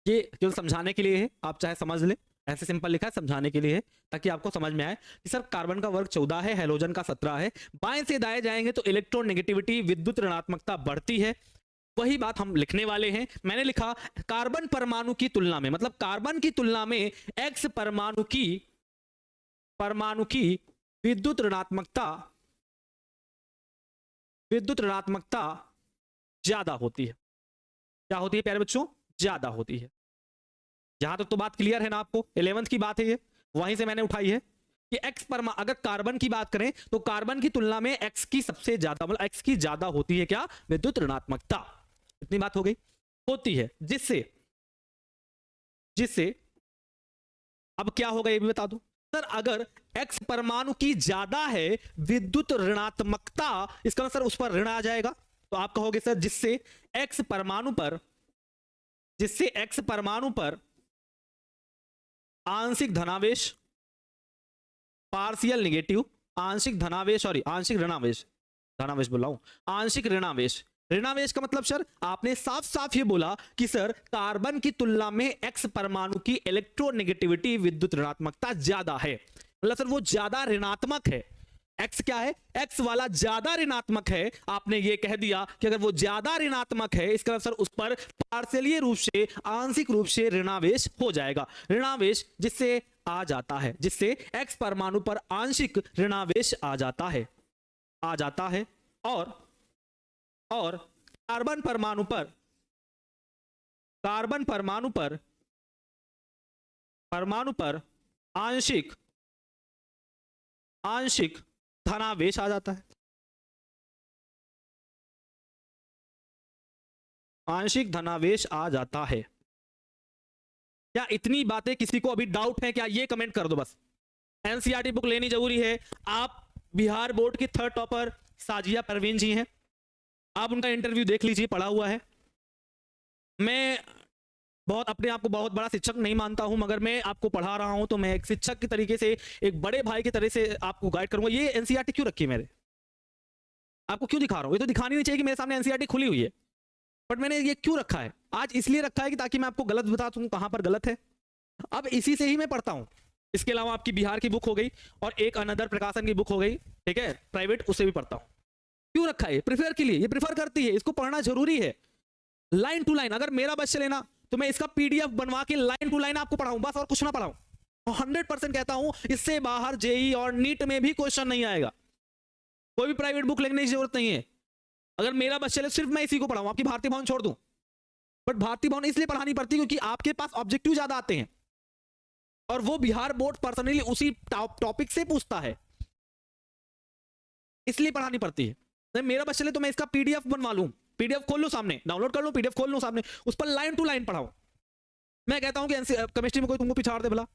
[SPEAKER 1] ये केवल समझाने के लिए है, आप चाहे समझ ले, ऐसे सिंपल लिखा है समझाने के लिए है, ताकि आपको समझ में आए कि सर कार्बन का वर्ग 14 है, हैलोजन का 17 है, बाएं से दाएं जाएंगे तो इलेक्ट्रोनेगेटिविटी विद्युत ऋणात्मकता बढ़ती है। वही बात हम लिखने वाले हैं। मैंने लिखा कार्बन परमाणु की तुलना में, मतलब कार्बन की तुलना में एक्स परमाणु की विद्युत ऋणात्मकता ज्यादा होती है। क्या होती है प्यारे बच्चों? ज्यादा होती है। यहां तक तो बात क्लियर है ना आपको? 11th की बात है ये, वहीं से मैंने उठाई है कि एक्स परमाणु, अगर कार्बन की बात करें तो कार्बन की तुलना में एक्स की सबसे ज्यादा, मतलब एक्स की ज्यादा होती है क्या? विद्युत ऋणात्मकता। इतनी बात हो गई, होती है, जिससे अब क्या होगा ये भी बता दो सर। अगर एक्स परमाणु की ज्यादा है विद्युत ऋणात्मकता, इसका मतलब सर उस पर ऋण आ जाएगा, तो आप कहोगे सर जिससे एक्स परमाणु पर आंशिक धनावेश पार्शियल निगेटिव, आंशिक धनावेश, सॉरी आंशिक ऋणावेश, धनावेश बोल रहा हूं, आंशिक ऋणावेश। ऋणावेश का मतलब सर आपने साफ साफ ये बोला कि सर कार्बन की तुलना में एक्स परमाणु की इलेक्ट्रोनेगेटिविटी, विद्युत ऋणात्मकता ज्यादा है, मतलब सर वो ज्यादा ऋणात्मक है। एक्स क्या है, एक्स वाला ज्यादा ऋणात्मक है। आपने ये कह दिया कि अगर वो ज्यादा ऋणात्मक है, इसका सर उस पर पार्शियली रूप से, आंशिक रूप से ऋणावेश हो जाएगा। ऋणावेश जिससे आ जाता है, जिससे एक्स परमाणु पर आंशिक ऋणावेश आ जाता है, आ जाता है। और कार्बन परमाणु पर, कार्बन परमाणु पर, परमाणु पर आंशिक, आंशिक धनावेश आ जाता है, आंशिक धनावेश आ जाता है। क्या इतनी बातें किसी को अभी डाउट है क्या? ये कमेंट कर दो बस। एनसीईआरटी बुक लेनी जरूरी है। आप बिहार बोर्ड की 3rd टॉपर साजिया परवीन जी हैं, आप उनका इंटरव्यू देख लीजिए, पढ़ा हुआ है। मैं बहुत अपने आप को बहुत बड़ा शिक्षक नहीं मानता हूं, मगर मैं आपको पढ़ा रहा हूं तो मैं एक शिक्षक की तरीके से, एक बड़े भाई की तरह से आपको गाइड करूंगा। ये एनसीईआरटी क्यों रखी है मेरे, आपको क्यों दिखा रहा हूं? ये तो दिखानी नहीं चाहिए कि मेरे सामने एनसीईआरटी खुली हुई है, बट मैंने ये क्यों रखा है? आज इसलिए रखा है कि ताकि मैं आपको गलत बता दूं कहां पर गलत है। अब इसी से ही मैं पढ़ता हूं। इसके अलावा आपकी बिहार की बुक हो गई और एक अनदर प्रकाशन की बुक हो गई, ठीक है, प्राइवेट, उससे भी पढ़ता हूं। क्यों रखा है? प्रिफर के लिए, ये प्रिफर करती है, इसको पढ़ना जरूरी है लाइन टू लाइन। अगर मेरा बस चले ना तो मैं इसका पीडीएफ बनवा के लाइन टू लाइन आपको पढ़ाऊं, बस और कुछ ना पढ़ाऊं। 100% कहता हूं, इससे बाहर जेई और नीट में भी क्वेश्चन नहीं आएगा। कोई भी प्राइवेट बुक लेने की जरूरत नहीं है। अगर मेरा बस चले सिर्फ मैं इसी को पढ़ाऊं, आपकी भारतीय भवन छोड़ दूं। बट भारतीय भवन इसलिए पढ़ानी पड़ती है क्योंकि आपके पास ऑब्जेक्टिव ज्यादा आते हैं और वो बिहार बोर्ड पर्सनली उसी टॉपिक से पूछता है, इसलिए पढ़ानी पड़ती है। नहीं मेरा बस चले तो मैं इसका पीडीएफ बनवा लूं, पीडीएफ खोल लूं सामने, डाउनलोड कर लूं, पीडीएफ खोल लूं सामने, उस पर लाइन टू लाइन पढ़ाऊं। मैं कहता हूं कि केमिस्ट्री में कोई तुमको पिछाड़ दे भला,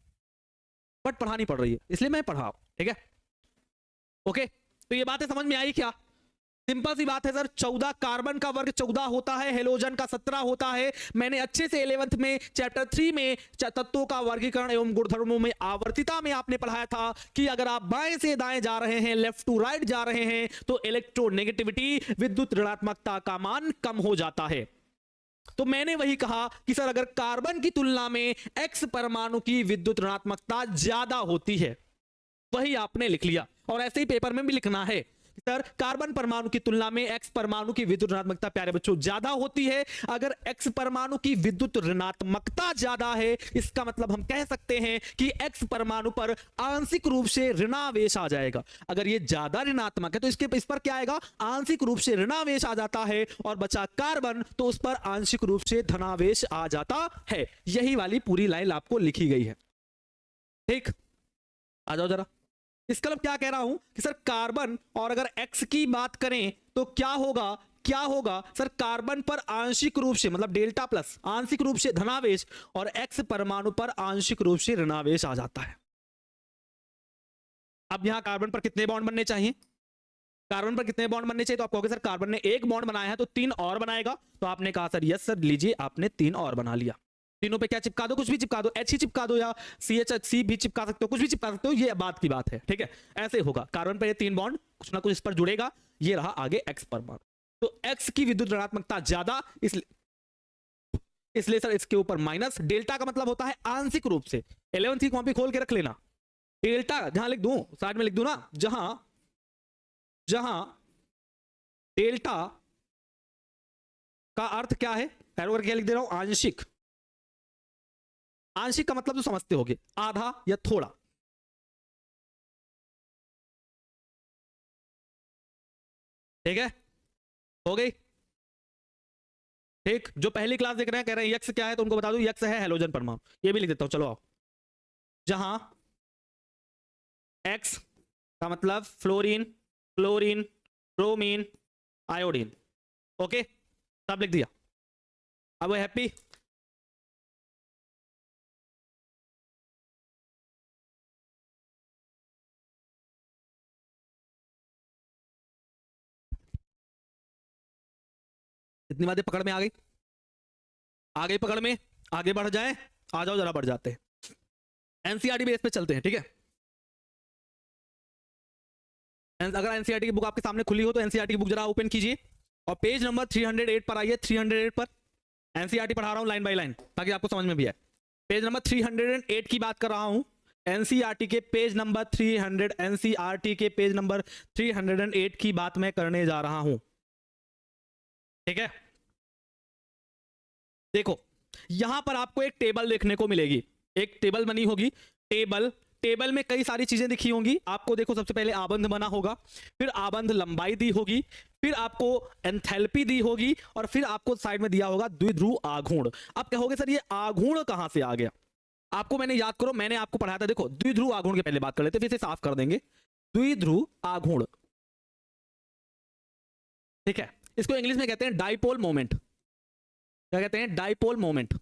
[SPEAKER 1] बट पढ़ानी पड़ रही है, इसलिए मैं पढ़ाऊं, ठीक है। ओके, तो ये बातें समझ में आई क्या? सिंपल सी बात है सर। 14 कार्बन का वर्ग 14 होता है, हेलोजन का 17 होता है। मैंने अच्छे से 11th में चैप्टर 3 में तत्वों का वर्गीकरण एवं गुणधर्मों में आवर्तिता में आपने पढ़ाया था कि अगर आप बाएं से दाएं जा रहे हैं, लेफ्ट टू राइट जा रहे हैं, तो इलेक्ट्रोनेगेटिविटी, विद्युत ऋणात्मकता का मान कम हो जाता है। तो मैंने वही कहा कि सर अगर कार्बन की तुलना में एक्स परमाणु की विद्युत ऋणात्मकता ज्यादा होती है, वही आपने लिख लिया और ऐसे ही पेपर में भी लिखना है। सर कार्बन परमाणु की तुलना में एक्स परमाणु की विद्युत ऋणात्मकता, प्यारे बच्चों, ज्यादा होती है। अगर एक्स परमाणु की विद्युत ऋणात्मकता ज्यादा है, इसका मतलब हम कह सकते हैं कि एक्स परमाणु पर आंशिक रूप से ऋणावेश आ जाएगा। अगर ये ज्यादा ऋणात्मक है तो इस पर क्या आएगा? आंशिक रूप से ऋणावेश आ जाता है, और बचा कार्बन तो उस पर आंशिक रूप से धनावेश आ जाता है। यही वाली पूरी लाइन आपको लिखी गई है, ठीक। आ जाओ जरा। इसका मतलब क्या कह रहा हूं कि सर कार्बन, और अगर एक्स की बात करें तो क्या होगा, क्या होगा सर? कार्बन पर आंशिक रूप से, मतलब डेल्टा प्लस, आंशिक रूप से धनावेश, और एक्स परमाणु पर आंशिक रूप से ऋणावेश आ जाता है। अब यहां कार्बन पर कितने बॉन्ड बनने चाहिए? कार्बन पर कितने बॉन्ड बनने चाहिए? तो आप कहोगे सर कार्बन ने 1 बॉन्ड बनाया है तो 3 और बनाएगा। तो आपने कहा सर यस सर, लीजिए आपने 3 और बना लिया। तीनों पे क्या चिपका दो? कुछ भी चिपका दो, एच ही चिपका दो या CH भी चिपका सकते हो, कुछ भी चिपका सकते हो, ये बात की बात है, ठीक है। ऐसे होगा, कार्बन पे ये 3 बॉन्ड कुछ ना कुछ इस पर जुड़ेगा, ये रहा आगे एक्स परमाणु। तो एक्स की विद्युत ऋणात्मकता ज्यादा, इसलिए सर इसके ऊपर माइनस। डेल्टा का मतलब होता है आंशिक रूप से। 11th की कॉपी खोल के रख लेना। डेल्टा जहां लिख दूं, साइड में लिख दूं ना, जहां डेल्टा का अर्थ क्या है, एरो करके लिख दे रहा हूं, आंशिक। आंशिक का मतलब तो समझते होगे, आधा या थोड़ा। ठीक है, हो गई, ठीक। जो पहली क्लास देख रहे हैं, कह रहे हैं यक्स क्या है, तो उनको बता दूं यक्स है हेलोजन परमाणु। ये भी लिख देता हूं, चलो आओ। जहां एक्स का मतलब fluorine, chlorine, bromine, iodine. Okay, सब लिख दिया। अब हैप्पी? इतनी बातें पकड़ में आ गई? आ गई पकड़ में? आगे बढ़ जाए, आ जाओ जरा बढ़ जाते हैं। एनसीईआरटी बेस पे चलते हैं, ठीक है। अगर एनसीईआरटी की बुक आपके सामने खुली हो तो एनसीईआरटी की बुक जरा ओपन कीजिए और पेज नंबर 308 पर आइए। 308 पर एनसीईआरटी पढ़ा रहा हूं लाइन बाय लाइन ताकि आपको समझ में भी आए। पेज नंबर 308 की बात कर रहा हूं, एनसीईआरटी के पेज नंबर 300, एनसीईआरटी के पेज नंबर 308 की बात मैं करने जा रहा हूं। ठीक है, देखो यहां पर आपको एक टेबल देखने को मिलेगी, एक टेबल बनी होगी। टेबल में कई सारी चीजें दिखी होंगी आपको। देखो सबसे पहले आबंध बना होगा, फिर आबंध लंबाई दी होगी, फिर आपको एंथैल्पी दी होगी और फिर आपको साइड में दिया होगा द्विध्रुव आघूर्ण। अब कहोगे सर ये आघूर्ण कहां से आ गया? आपको मैंने याद करो, मैंने आपको पढ़ाया था। देखो द्विध्रुव आघूर्ण के पहले बात कर लेते, फिर से साफ कर देंगे। द्विध्रुव आघूर्ण, ठीक है, इसको इंग्लिश में कहते हैं डाइपोल मोमेंट। क्या कहते हैं? Dipole moment.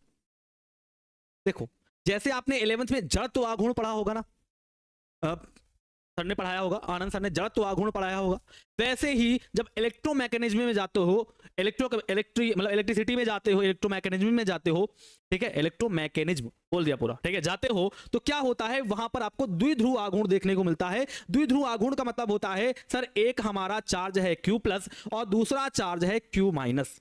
[SPEAKER 1] देखो जैसे आपने 11th में जड़त्व आघूर्ण पढ़ा होगा ना, सर ने पढ़ाया होगा, आनंद सर ने जड़त्व आघूर्ण पढ़ाया होगा, वैसे ही जब इलेक्ट्रोमैकेनिज्म में जाते हो, इलेक्ट्रिसिटी में जाते हो, इलेक्ट्रोमैकेनिज्म में जाते हो, ठीक है, इलेक्ट्रोमैकेनिज्म बोल दिया पूरा, ठीक है, जाते हो तो क्या होता है वहां पर आपको द्विध्रुव आघूर्ण देखने को मिलता है। द्विध्रुव आघूर्ण का मतलब होता है सर एक हमारा चार्ज है Q+ और दूसरा चार्ज है Q-।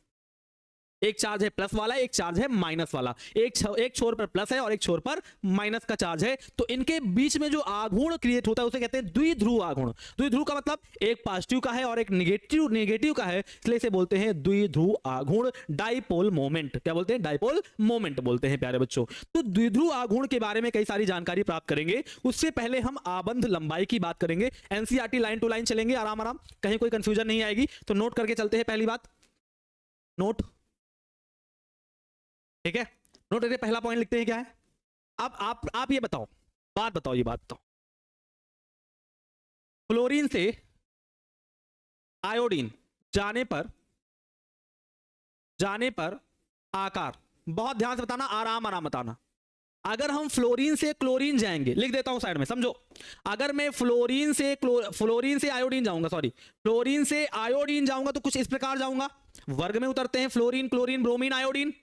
[SPEAKER 1] एक चार्ज है प्लस वाला, एक चार्ज है माइनस वाला, एक छोर पर प्लस है और एक छोर पर माइनस का चार्ज है। तो इनके बीच में जो आघूर्ण क्रिएट होता है उसे कहते हैं द्विध्रुव आघूर्ण। द्विध्रुव का मतलब एक पॉजिटिव का है और एक नेगेटिव का है, इसलिए इसे बोलते हैं द्विध्रुव आघूर्ण, डाइपोल मोमेंट। क्या बोलते हैं? डाइपोल मोमेंट बोलते हैं प्यारे बच्चों। तो द्विध्रुव आघूर्ण के बारे में कई सारी जानकारी प्राप्त करेंगे। उससे पहले हम आबंध लंबाई की बात करेंगे। एनसीईआरटी लाइन टू लाइन चलेंगे आराम आराम, कहीं कोई कंफ्यूजन नहीं आएगी। तो नोट करके चलते हैं। पहली बात नोट, ठीक है, नोट करके पहला पॉइंट लिखते हैं क्या है। अब आप ये बताओ, बात बताओ, फ्लोरीन से आयोडीन जाने पर आकार, बहुत ध्यान से बताना, आराम बताना। अगर हम फ्लोरीन से क्लोरीन जाएंगे, लिख देता हूं साइड में, समझो। अगर मैं फ्लोरीन से आयोडीन जाऊंगा, सॉरी, फ्लोरीन से आयोडीन जाऊंगा तो कुछ इस प्रकार जाऊंगा। वर्ग में उतरते हैं, फ्लोरीन, क्लोरीन, ब्रोमीन, आयोडीन।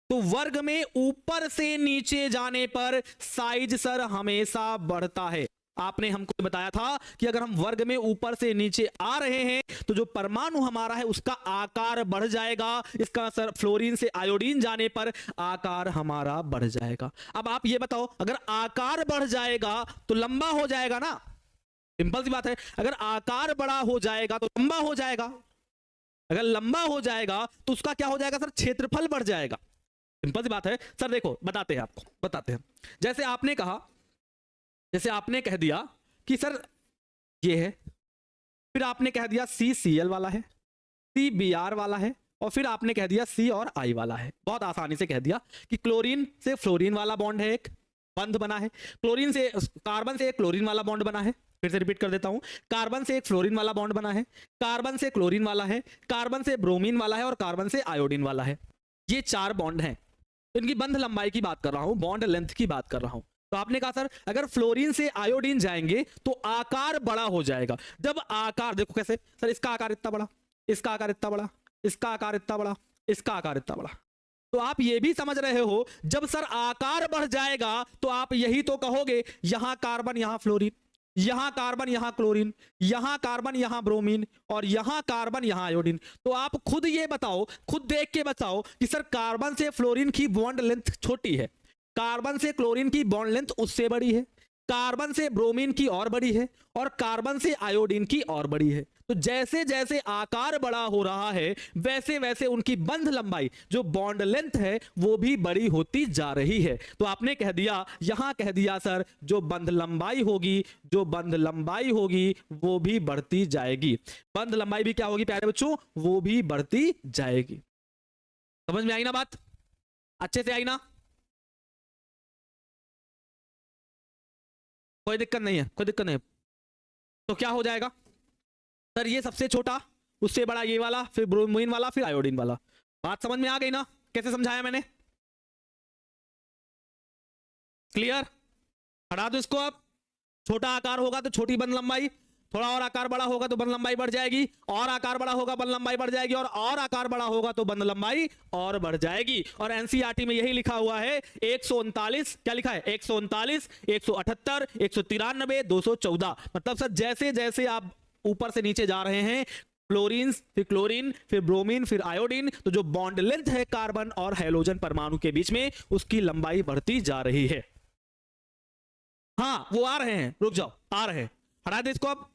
[SPEAKER 1] तो वर्ग में ऊपर से नीचे जाने पर साइज सर हमेशा बढ़ता है। आपने हमको बताया था कि अगर हम वर्ग में ऊपर से नीचे आ रहे हैं तो जो परमाणु हमारा है उसका आकार बढ़ जाएगा। इसका सर फ्लोरीन से आयोडीन जाने पर आकार हमारा बढ़ जाएगा। अब आप ये बताओ, अगर आकार बढ़ जाएगा तो लंबा हो जाएगा ना, सिंपल सी बात है। अगर आकार बड़ा हो जाएगा तो लंबा हो जाएगा, अगर लंबा हो जाएगा तो उसका क्या हो जाएगा सर? क्षेत्रफल बढ़ जाएगा। सिंपल सी बात है सर। देखो बताते हैं आपको, बताते हैं। जैसे आपने कह दिया कि सर ये है, फिर आपने कह दिया CCl वाला है, CBr वाला है, और फिर आपने कह दिया C और I वाला है। बहुत आसानी से कह दिया कि क्लोरीन से फ्लोरीन वाला बॉन्ड है, एक बंध बना है। क्लोरीन से कार्बन से एक क्लोरीन वाला बॉन्ड बना है। फिर से रिपीट कर देता हूं, कार्बन से एक फ्लोरीन वाला बॉन्ड बना है, कार्बन से क्लोरीन वाला है, कार्बन से ब्रोमीन वाला है और कार्बन से आयोडीन वाला है। ये 4 बॉन्ड हैं। इनकी बंध लंबाई की बात कर रहा हूं, बॉन्ड लेंथ की बात कर रहा हूं। तो आपने कहा सर अगर फ्लोरीन से आयोडीन जाएंगे तो आकार बड़ा हो जाएगा। जब आकार, देखो कैसे सर, इसका आकार इतना बड़ा, इसका आकार इतना बड़ा, इसका आकार इतना बड़ा, इसका आकार इतना बड़ा। तो आप ये भी समझ रहे हो जब सर आकार बढ़ जाएगा तो आप यही तो कहोगे, यहां कार्बन यहां फ्लोरीन, यहां कार्बन यहां क्लोरीन, यहां कार्बन यहां ब्रोमीन और यहां कार्बन यहां आयोडीन। तो आप खुद ये बताओ, खुद देख के बताओ कि सर कार्बन से फ्लोरीन की बॉन्ड लेंथ छोटी है, कार्बन से क्लोरीन की बॉन्ड लेंथ उससे बड़ी है, कार्बन से ब्रोमीन की और बड़ी है और कार्बन से आयोडीन की और बड़ी है। तो जैसे जैसे आकार बड़ा हो रहा है वैसे वैसे उनकी बंध लंबाई, जो बॉन्ड लेंथ है, वो भी बड़ी होती जा रही है। तो आपने कह दिया, यहां कह दिया सर जो बंध लंबाई होगी, जो बंध लंबाई होगी वो भी बढ़ती जाएगी। बंध लंबाई भी क्या होगी प्यारे बच्चों? वो भी बढ़ती जाएगी। समझ में आई ना बात? अच्छे से आई ना? कोई दिक्कत नहीं है, कोई दिक्कत नहीं है। तो क्या हो जाएगा सर? ये सबसे छोटा, उससे बड़ा ये वाला, फिर ब्रोमीन वाला, फिर आयोडीन वाला। बात समझ में आ गई ना? कैसे समझाया मैंने? क्लियर? हटा दो इसको। अब छोटा आकार होगा तो छोटी बंध लंबाई, थोड़ा और आकार बड़ा होगा तो बंध लंबाई बढ़ जाएगी, और आकार बड़ा होगा बंध लंबाई बढ़ जाएगी, और आकार बड़ा होगा तो बंध लंबाई और बढ़ जाएगी। और एनसीईआरटी में यही लिखा हुआ है 139, क्या लिखा है? 139, 178, 193, 214। मतलब सर जैसे जैसे आप ऊपर से नीचे जा रहे हैं, फ्लोरीन, फिर क्लोरीन, फिर ब्रोमीन, फिर आयोडीन, तो जो बॉन्ड लेंथ है कार्बन और हाइड्रोजन परमाणु के बीच में, उसकी लंबाई बढ़ती जा रही है। हाँ वो आ रहे हैं, रुक जाओ, आ रहे हैं, हटा दे इसको अब।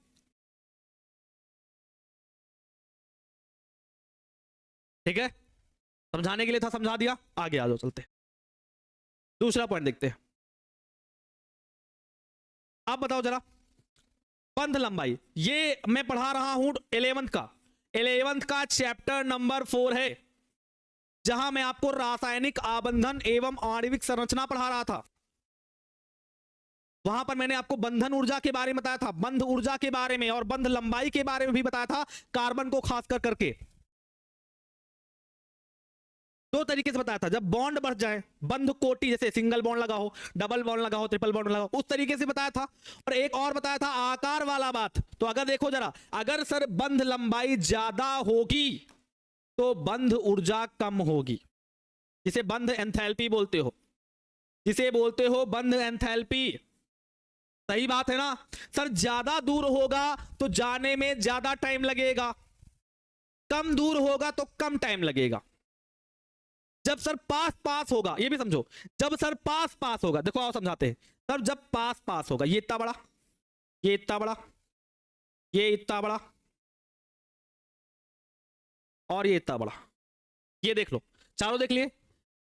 [SPEAKER 1] ठीक है, समझाने के लिए था, समझा दिया, आगे आ जाओ, चलते दूसरा पॉइंट देखते हैं। आप बताओ जरा, बंध लंबाई, ये मैं पढ़ा रहा हूं 11th का चैप्टर नंबर 4 है, जहां मैं आपको रासायनिक आबंधन एवं आणविक संरचना पढ़ा रहा था। वहां पर मैंने आपको बंधन ऊर्जा के बारे में बताया था, बंध ऊर्जा के बारे में और बंध लंबाई के बारे में भी बताया था, कार्बन को खासकर करके दो तरीके से बताया था। जब बॉन्ड बढ़ जाए, बंध कोटि, जैसे सिंगल बॉन्ड लगा हो, डबल बॉन्ड लगा हो, ट्रिपल बॉन्ड लगा हो, उस तरीके से बताया था। और एक और बताया था आकार वाला बात। तो अगर देखो जरा, अगर सर बंध लंबाई ज्यादा होगी तो बंध ऊर्जा कम होगी, जिसे बंध एंथैल्पी बोलते हो, जिसे बोलते हो बंध एंथैल्पी। सही बात है ना सर? ज्यादा दूर होगा तो जाने में ज्यादा टाइम लगेगा, कम दूर होगा तो कम टाइम लगेगा। जब सर पास पास होगा, ये भी समझो, जब सर पास पास होगा, देखो आओ समझाते हैं। तब जब पास पास होगा, ये इतना बड़ा, ये इतना बड़ा, ये इतना बड़ा और ये इतना बड़ा, ये देख लो, चारों देख लिए,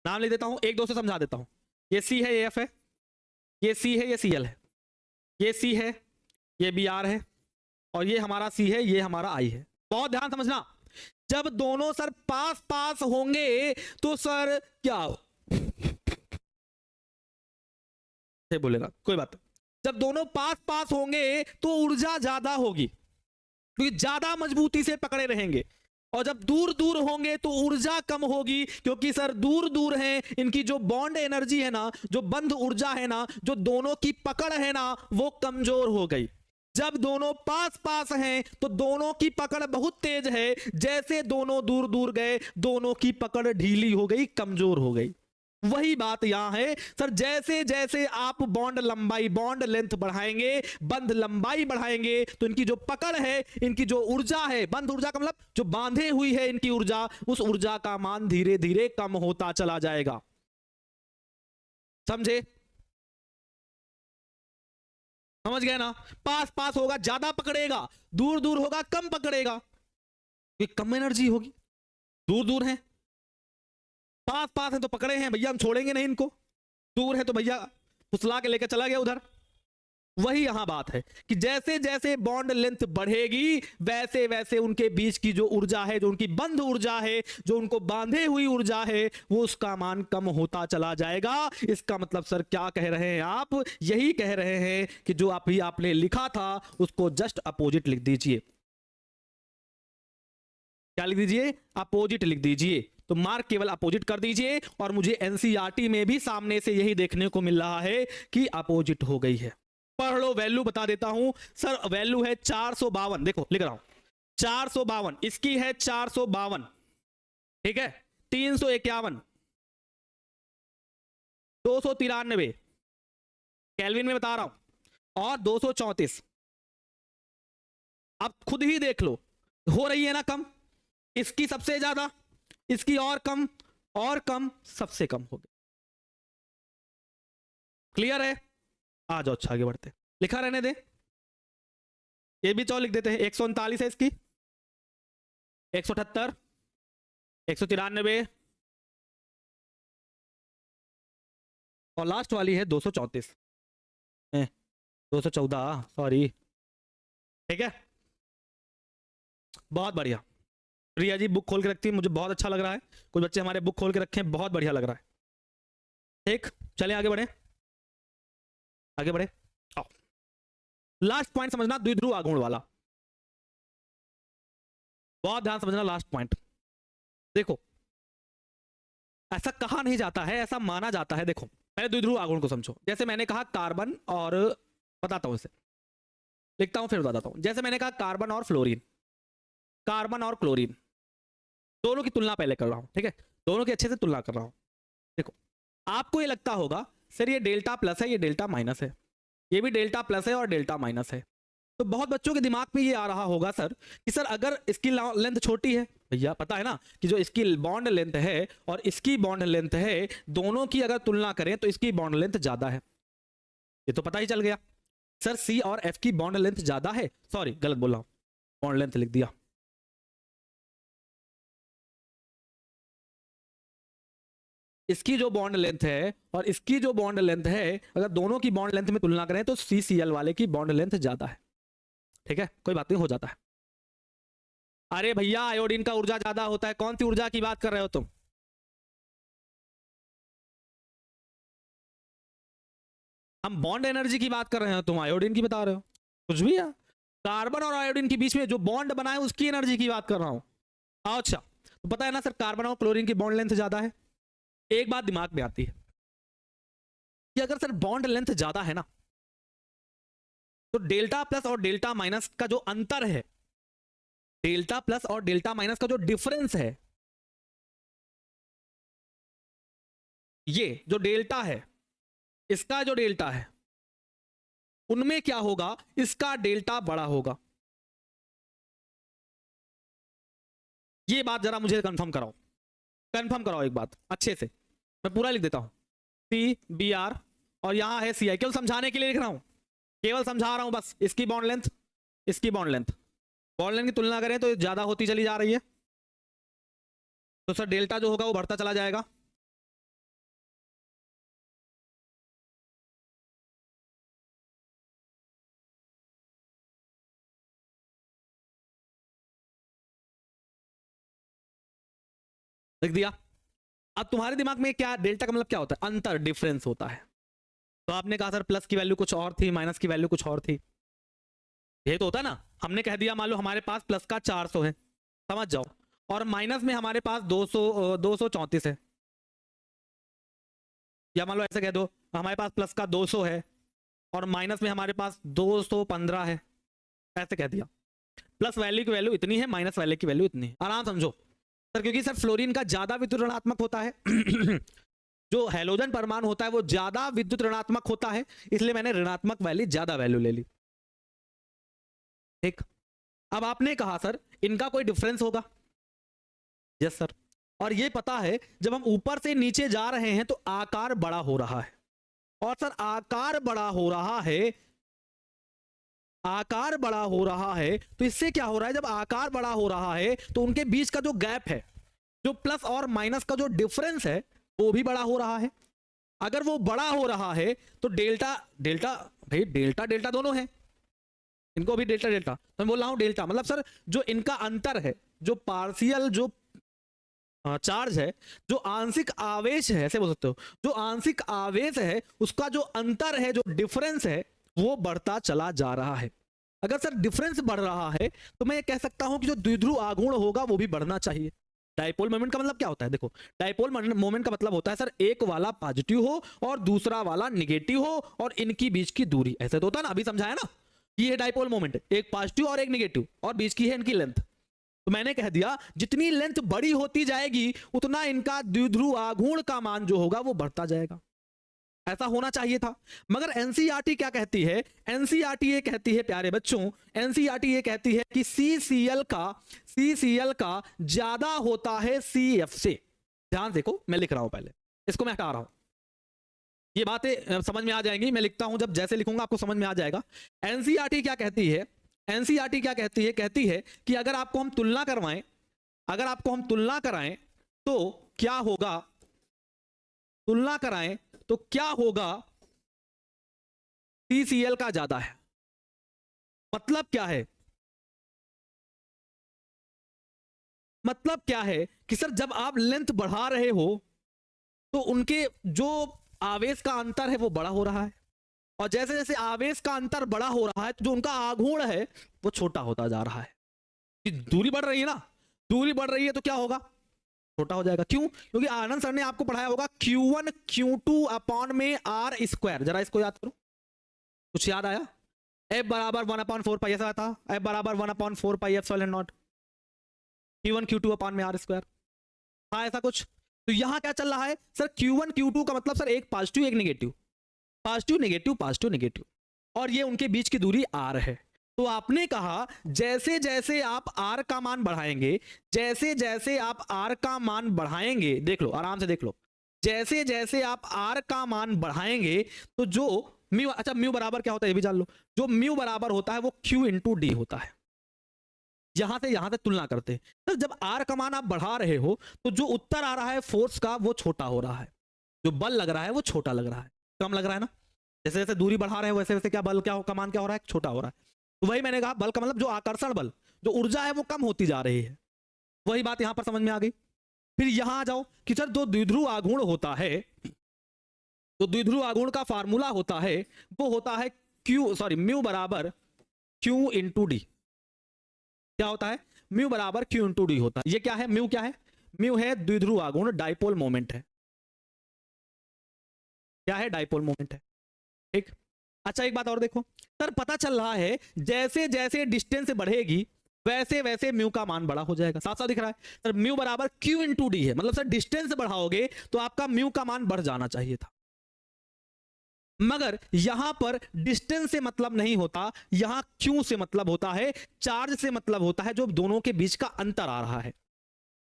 [SPEAKER 1] नाम लिख देता हूं, एक दो से समझा देता हूं। ये सी है, ये एफ है, ये सी है, ये सी एल है, ये सी है, ये बी आर है, और ये हमारा सी है, ये हमारा आई है। बहुत ध्यान समझना, जब दोनों सर पास पास होंगे तो सर क्या हो, बोलेगा कोई बात, जब दोनों पास पास होंगे तो ऊर्जा ज्यादा होगी, क्योंकि ज्यादा मजबूती से पकड़े रहेंगे। और जब दूर दूर होंगे तो ऊर्जा कम होगी, क्योंकि सर दूर दूर हैं, इनकी जो बॉन्ड एनर्जी है ना, जो बंध ऊर्जा है ना, जो दोनों की पकड़ है ना, वो कमजोर हो गई। जब दोनों पास पास हैं तो दोनों की पकड़ बहुत तेज है, जैसे दोनों दूर दूर गए, दोनों की पकड़ ढीली हो गई, कमजोर हो गई। वही बात यहां है सर, जैसे जैसे आप बॉन्ड लंबाई, बॉन्ड लेंथ बढ़ाएंगे, बंध लंबाई बढ़ाएंगे, तो इनकी जो पकड़ है, इनकी जो ऊर्जा है, बंध ऊर्जा का मतलब जो बांधे हुई है इनकी ऊर्जा, उस ऊर्जा का मान धीरे धीरे कम होता चला जाएगा। समझे? समझ गए ना? पास पास होगा ज्यादा पकड़ेगा, दूर दूर होगा कम पकड़ेगा, ये कम एनर्जी होगी। दूर दूर है, पास पास है तो पकड़े हैं भैया, हम छोड़ेंगे नहीं इनको, दूर है तो भैया फुसला के लेकर चला गया उधर। वही यहां बात है कि जैसे जैसे बॉन्ड लेंथ बढ़ेगी, वैसे वैसे उनके बीच की जो ऊर्जा है, जो उनकी बंध ऊर्जा है, जो उनको बांधे हुई ऊर्जा है, वो उसका मान कम होता चला जाएगा। इसका मतलब सर क्या कह रहे हैं आप? यही कह रहे हैं कि जो आपने लिखा था उसको जस्ट अपोजिट लिख दीजिए। क्या लिख दीजिए? अपोजिट लिख दीजिए। तो मार्क केवल अपोजिट कर दीजिए, और मुझे एनसीईआरटी में भी सामने से यही देखने को मिल रहा है कि अपोजिट हो गई है। पढ़ लो, वैल्यू बता देता हूं सर, वैल्यू है 452, देखो लिख रहा हूं 452, इसकी है 452, ठीक है, 351, 293 केल्विन में बता रहा हूं, और 234। अब खुद ही देख लो, हो रही है ना कम, इसकी सबसे ज्यादा, इसकी और कम, और कम, सबसे कम हो गई। क्लियर है? आ जाओ, अच्छा आगे बढ़ते, लिखा रहने दे, ये भी चौ लिख देते हैं। 139 है इसकी, 178, 193, और लास्ट वाली है 234, 214, सॉरी, ठीक है, बहुत बढ़िया। प्रिया जी बुक खोल के रखती है, मुझे बहुत अच्छा लग रहा है, कुछ बच्चे हमारे बुक खोल के रखे हैं, बहुत बढ़िया लग रहा है। ठीक, चलें आगे बढ़े, आगे बढ़े, आओ। लास्ट पॉइंट समझना, द्विध्रुव आघूर्ण वाला, बहुत ध्यान समझना लास्ट पॉइंट। देखो, ऐसा कहा नहीं जाता है, ऐसा माना जाता है। देखो पहले द्विध्रुव आघूर्ण को समझो। जैसे मैंने कहा कार्बन और, बताता हूं इसे, लिखता हूं फिर बताता हूं। जैसे मैंने कहा कार्बन और फ्लोरीन, कार्बन और क्लोरीन, दोनों की तुलना पहले कर रहा हूं, ठीक है, दोनों की अच्छे से तुलना कर रहा हूं। देखो, आपको ये लगता होगा सर ये डेल्टा प्लस है, ये डेल्टा माइनस है, ये भी डेल्टा प्लस है और डेल्टा माइनस है, तो बहुत बच्चों के दिमाग में ये आ रहा होगा सर कि सर अगर इसकी लेंथ छोटी है, भैया पता है ना कि जो इसकी बॉन्ड लेंथ है और इसकी बॉन्ड लेंथ है, दोनों की अगर तुलना करें तो इसकी बॉन्ड लेंथ ज्यादा है। ये तो पता ही चल गया सर, सी और एफ की बॉन्ड लेंथ ज्यादा है, सॉरी गलत बोला, बॉन्ड लेंथ लिख दिया। इसकी जो बॉन्ड लेंथ है और इसकी जो बॉन्ड लेंथ है, अगर दोनों की बॉन्ड लेंथ में तुलना करें तो सी सी एल वाले की बॉन्ड लेंथ ज्यादा है। ठीक है, कोई बात नहीं, हो जाता है। अरे भैया आयोडीन का ऊर्जा ज्यादा होता है, कौन सी ऊर्जा की बात कर रहे हो तुम? हम बॉन्ड एनर्जी की बात कर रहे हो, तुम आयोडीन की बता रहे हो, कुछ भी है। कार्बन और आयोडीन के बीच में जो बॉन्ड बना है उसकी एनर्जी की बात कर रहा हूं। अच्छा, तो पता है ना सर, कार्बन और क्लोरीन की बॉन्ड लेंथ ज्यादा है। एक बात दिमाग में आती है कि अगर सर बॉन्ड लेंथ ज्यादा है ना, तो डेल्टा प्लस और डेल्टा माइनस का जो अंतर है, डेल्टा प्लस और डेल्टा माइनस का जो डिफरेंस है, ये जो डेल्टा है, इसका जो डेल्टा है, उनमें क्या होगा, इसका डेल्टा बड़ा होगा। ये बात जरा मुझे कंफर्म कराओ, कंफर्म कराओ एक बात अच्छे से। मैं पूरा लिख देता हूं, सी बी आर और यहां है सी आई, केवल समझाने के लिए लिख रहा हूं, केवल समझा रहा हूं बस। इसकी बॉन्ड लेंथ, इसकी बॉन्ड लेंथ, बॉन्ड लेंथ की तुलना करें तो ज्यादा होती चली जा रही है, तो सर डेल्टा जो होगा वो बढ़ता चला जाएगा। लिख दिया। अब तुम्हारे दिमाग में क्या, डेल्टा का मतलब क्या होता है? अंतर, डिफरेंस होता है। तो आपने कहा सर प्लस की वैल्यू कुछ और थी, माइनस की वैल्यू कुछ और थी, ये तो होता है ना। हमने कह दिया मान लो हमारे पास प्लस का 400 है, समझ जाओ, और माइनस में हमारे पास 234 है, या मान लो ऐसे कह दो हमारे पास प्लस का 200 है और माइनस में हमारे पास 215 है, ऐसे कह दिया। प्लस वैल्यू की वैल्यू इतनी है, माइनस वैल्यू की वैल्यू इतनी है, आराम समझो सर। क्योंकि सर फ्लोरीन का ज्यादा विद्युत ऋणात्मक होता है जो हैलोजन परमाणु होता है वो ज्यादा विद्युत ऋणात्मक होता है, इसलिए मैंने ऋणात्मक वैल्यू ज्यादा वैल्यू ले ली। ठीक, अब आपने कहा सर इनका कोई डिफरेंस होगा, यस सर, और ये पता है जब हम ऊपर से नीचे जा रहे हैं तो आकार बड़ा हो रहा है, और सर आकार बड़ा हो रहा है, आकार बड़ा हो रहा है, तो इससे क्या हो रहा है, जब आकार बड़ा हो रहा है तो उनके बीच का जो गैप है, जो प्लस और माइनस का जो डिफरेंस है वो भी बड़ा हो रहा है। अगर वो बड़ा हो रहा है तो डेल्टा, डेल्टा भाई डेल्टा डेल्टा दोनों है, इनको भी डेल्टा डेल्टा, तो मैं बोल रहा हूं डेल्टा मतलब सर जो इनका अंतर है, जो पार्शियल जो चार्ज है, जो आंशिक आवेश है, ऐसे बोल सकते हो, जो आंशिक आवेश है उसका जो अंतर है, जो डिफरेंस है, वो बढ़ता चला जा रहा है। अगर सर डिफरेंस बढ़ रहा है तो मैं ये कह सकता हूं कि जो द्विध्रुव आघूर्ण होगा वो भी बढ़ना चाहिए। डाइपोल मोमेंट का मतलब क्या होता है? देखो, डाइपोल मोमेंट का मतलब होता है सर एक वाला पॉजिटिव हो और दूसरा वाला निगेटिव हो और इनकी बीच की दूरी, ऐसे तो होता है ना, अभी समझाया ना, ये है डाइपोल मोमेंट, एक पॉजिटिव और एक निगेटिव और बीच की है इनकी लेंथ। तो मैंने कह दिया जितनी लेंथ बड़ी होती जाएगी उतना इनका द्विध्रुव आघूर्ण का मान जो होगा वो बढ़ता जाएगा। ऐसा होना चाहिए था, मगर एनसीईआरटी क्या कहती है? एनसीईआरटी ये कहती है प्यारे बच्चों, एनसीईआरटी ये कहती है कि सीसीएल का ज्यादा होता है सीएफ से। ध्यान देखो, मैं लिख रहा हूं, पहले इसको मैं हटा रहा हूं, ये बातें समझ में आ जाएंगी, मैं लिखता हूं, जब जैसे लिखूंगा आपको समझ में आ जाएगा। एनसीईआरटी क्या कहती है? एनसीईआरटी क्या कहती है? कहती है कि अगर आपको हम तुलना करवाएं, अगर आपको हम तुलना कराएं तो क्या होगा, तुलना कराएं तो क्या होगा, सीसीएल का ज्यादा है। मतलब क्या है? मतलब क्या है कि सर जब आप लेंथ बढ़ा रहे हो तो उनके जो आवेश का अंतर है वो बड़ा हो रहा है, और जैसे जैसे आवेश का अंतर बड़ा हो रहा है तो जो उनका आघूर्ण है वो छोटा होता जा रहा है। कि दूरी बढ़ रही है ना, दूरी बढ़ रही है तो क्या होगा, छोटा हो जाएगा। क्यों? क्योंकि आनंद सर ने आपको पढ़ाया होगा Q1 Q2 अपॉन में R स्क्वायर, जरा इसको याद करो, कुछ याद आया? F बराबर 1/4 पाई ऐसा था, F बराबर 1/4 pi epsilon not, Q1 Q2 upon में R स्क्वायर, हाँ ऐसा कुछ। तो यहां क्या चल रहा है सर, Q1 Q2 का मतलब सर एक पॉजिटिव एक negative, positive negative positive negative, और ये उनके बीच की दूरी R है। तो आपने कहा जैसे जैसे आप आर का मान बढ़ाएंगे, जैसे जैसे आप आर का मान बढ़ाएंगे, देख लो आराम से देख लो, जैसे जैसे आप आर का मान बढ़ाएंगे तो जो म्यू, अच्छा म्यू बराबर क्या होता है ये भी जान लो, जो म्यू बराबर होता है वो क्यू इंटू डी होता है। यहां से तुलना करते हैं तो जब आर का मान आप बढ़ा रहे हो तो जो उत्तर आ रहा है फोर्स का वो छोटा हो रहा है, जो बल लग रहा है वो छोटा लग रहा है, कम लग रहा है ना। जैसे जैसे दूरी बढ़ा रहे हैं वैसे वैसे क्या बल क्या का मान क्या हो रहा है, छोटा हो रहा है। तो वही मैंने कहा बल का मतलब जो आकर्षण बल, जो ऊर्जा है वो कम होती जा रही है। वही बात यहां पर समझ में आ गई। फिर यहां आ जाओ कि सर जो द्विध्रुव आघूर्ण होता है, तो द्विध्रुव आघूर्ण का फार्मूला होता है वो होता है म्यू बराबर क्यू इंटू डी। क्या होता है, म्यू बराबर क्यू इंटू डी होता है। ये क्या है, म्यू क्या है, म्यू है द्विध्रुव आघूर्ण, डाइपोल मोमेंट है। क्या है, डाइपोल मोमेंट है। ठीक, अच्छा एक बात और देखो सर, पता चल रहा है जैसे जैसे डिस्टेंस बढ़ेगी वैसे वैसे म्यू का मान बड़ा हो जाएगा, साफ साफ दिख रहा है सर। म्यू बराबर क्यू इंटू डी है, मतलब सर डिस्टेंस बढ़ाओगे तो आपका म्यू का मान बढ़ जाना चाहिए था, मगर यहां पर डिस्टेंस से मतलब नहीं होता, यहां क्यू से मतलब होता है, चार्ज से मतलब होता है, जो दोनों के बीच का अंतर आ रहा है।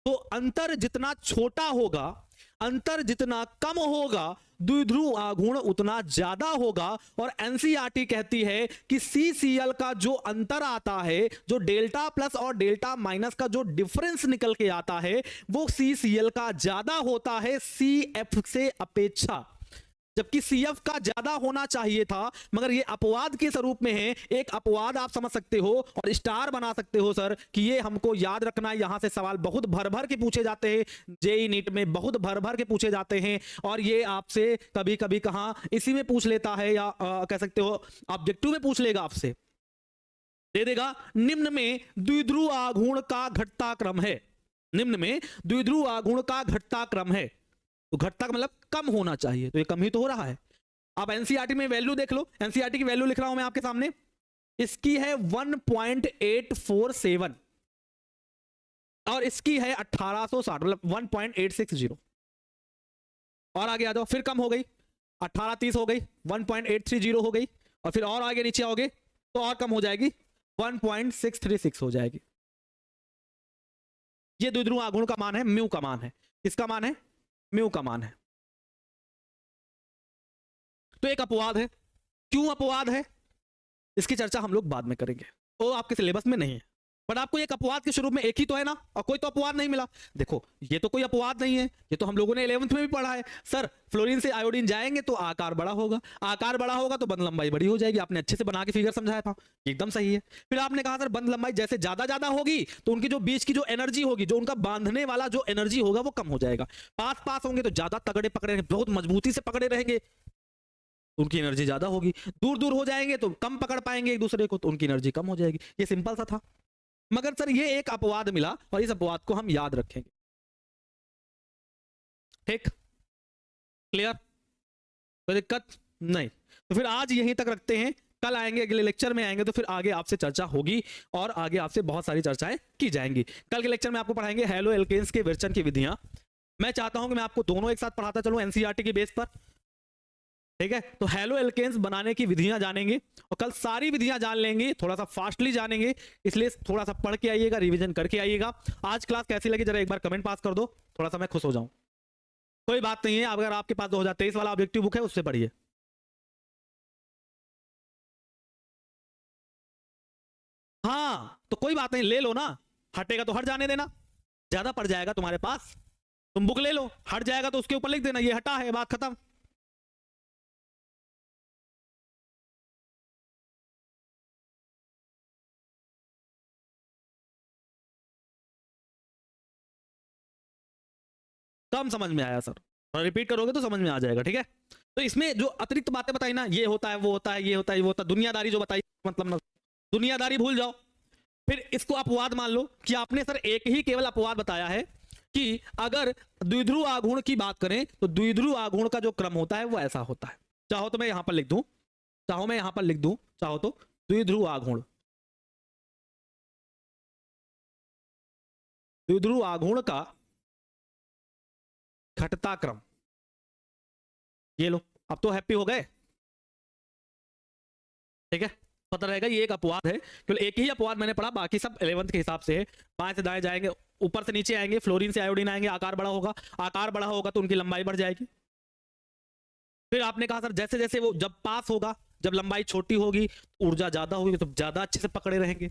[SPEAKER 1] तो अंतर जितना छोटा होगा, अंतर जितना कम होगा, द्विध्रुव आघूर्ण उतना ज्यादा होगा। और एनसीईआरटी कहती है कि सीसीएल का जो अंतर आता है, जो डेल्टा प्लस और डेल्टा माइनस का जो डिफरेंस निकल के आता है, वो सीसीएल का ज्यादा होता है सीएफ से अपेक्षा, जबकि सीएफ का ज्यादा होना चाहिए था, मगर ये अपवाद के स्वरूप में है। एक अपवाद आप समझ सकते हो और स्टार बना सकते हो सर कि ये हमको याद रखना है। यहां से सवाल बहुत भर भर के पूछे जाते हैं, जेई नीट में बहुत भर भर के पूछे जाते हैं, और ये आपसे कभी कभी कहां इसी में पूछ लेता है, या कह सकते हो ऑब्जेक्टिव में पूछ लेगा, आपसे दे देगा निम्न में द्विध्रुव आघूर्ण का घटता क्रम है, निम्न में द्विध्रुव आघूर्ण का घटता क्रम है। तो घटता का मतलब कम होना चाहिए, तो ये कम ही तो हो रहा है। आप एनसीईआरटी में वैल्यू देख लो, एनसीईआरटी की वैल्यू लिख रहा हूं मैं आपके सामने, इसकी है 1.847 और इसकी है 1860, मतलब 1.860। और आगे आ जाओ, फिर कम हो गई, 1830 हो गई, 1.830 हो गई, और फिर और आगे नीचे आओगे तो और कम हो जाएगी, 1.636 हो जाएगी। ये द्विध्रुव आघूर्ण का मान है, म्यू का मान है। किसका मान है, म्यू का मान है। तो एक अपवाद है, क्यों अपवाद है इसकी चर्चा हम लोग बाद में करेंगे, वो आपके सिलेबस में नहीं है। पर आपको एक अपवाद के शुरू में एक ही तो है ना, और कोई तो अपवाद नहीं मिला। देखो ये तो कोई अपवाद नहीं है, ये तो हम लोगों ने 11th में भी पढ़ा है सर। फ्लोरीन से आयोडीन जाएंगे तो आकार बड़ा होगा, आकार बड़ा होगा तो बंद लंबाई बड़ी हो जाएगी। आपने अच्छे से बना के फिगर समझाया था, एकदम सही है। फिर आपने कहा सर बंद लंबाई जैसे ज्यादा ज्यादा होगी तो उनकी जो बीच की जो एनर्जी होगी, जो उनका बांधने वाला जो एनर्जी होगा वो कम हो जाएगा। पास पास होंगे तो ज्यादा तगड़े पकड़े, बहुत मजबूती से पकड़े रहेंगे, उनकी एनर्जी ज्यादा होगी। दूर दूर हो जाएंगे तो कम पकड़ पाएंगे एक दूसरे को, तो उनकी एनर्जी कम हो जाएगी। ये सिंपल सा था, मगर सर ये एक अपवाद मिला और इस अपवाद को हम याद रखेंगे। ठीक, क्लियर, कोई दिक्कत नहीं। तो फिर आज यहीं तक रखते हैं, कल आएंगे, अगले लेक्चर में आएंगे तो फिर आगे आपसे चर्चा होगी और आगे आपसे बहुत सारी चर्चाएं की जाएंगी। कल के लेक्चर में आपको पढ़ाएंगे हैलो एल्केन्स के विरचन की विधियां। मैं चाहता हूं कि मैं आपको दोनों एक साथ पढ़ाता चलूं एनसीईआरटी के बेस पर, ठीक है। तो हैलो एल्केन्स बनाने की विधियां जानेंगे और कल सारी विधियां जान लेंगे, थोड़ा सा फास्टली जानेंगे, इसलिए थोड़ा सा पढ़ के आइएगा, रिवीजन करके आइएगा। आज क्लास कैसी लगी जरा एक बार कमेंट पास कर दो, थोड़ा सा मैं खुश हो जाऊं। कोई बात नहीं है, अगर आपके पास 2023 वाला ऑब्जेक्टिव बुक है उससे पढ़िए। हाँ तो कोई बात नहीं, ले लो ना, हटेगा तो हट जाने देना, ज्यादा पड़ जाएगा तुम्हारे पास, तुम बुक ले लो, हट जाएगा तो उसके ऊपर लिख देना ये हटा है, बात खत्म। कम समझ में आया सर, और रिपीट करोगे तो समझ में आ जाएगा, ठीक है। तो इसमें जो अतिरिक्त बातें बताई ना, ये होता है वो होता है ये होता है वो होता है, दुनियादारी जो बताई, मतलब ना दुनियादारी भूल जाओ। फिर इसको अपवाद मान लो कि आपने सर एक ही केवल अपवाद बताया है कि अगर द्विध्रुव आघूर्ण की बात करें तो द्विध्रुव आघूर्ण का जो क्रम होता है वो ऐसा होता है। चाहो तो मैं यहां पर लिख दूं, चाहो मैं यहां पर लिख दूं, चाहो तो द्विध्रुव आघूर्ण, द्विध्रुव आघूर्ण का घटता क्रम, ये लो। अब तो हैप्पी हो गए, ठीक है। पता रहेगा ये एक अपवाद है, केवल एक ही अपवाद मैंने पढ़ा, बाकी सब 11th के हिसाब से है। बाएं से दाएं जाएंगे, ऊपर से नीचे आएंगे, फ्लोरीन से आयोडीन आएंगे, आकार बड़ा होगा, आकार बड़ा होगा तो उनकी लंबाई बढ़ जाएगी। फिर आपने कहा सर जैसे जैसे वो जब पास होगा, जब लंबाई छोटी होगी ऊर्जा ज्यादा होगी तो ज्यादा अच्छे से पकड़े रहेंगे।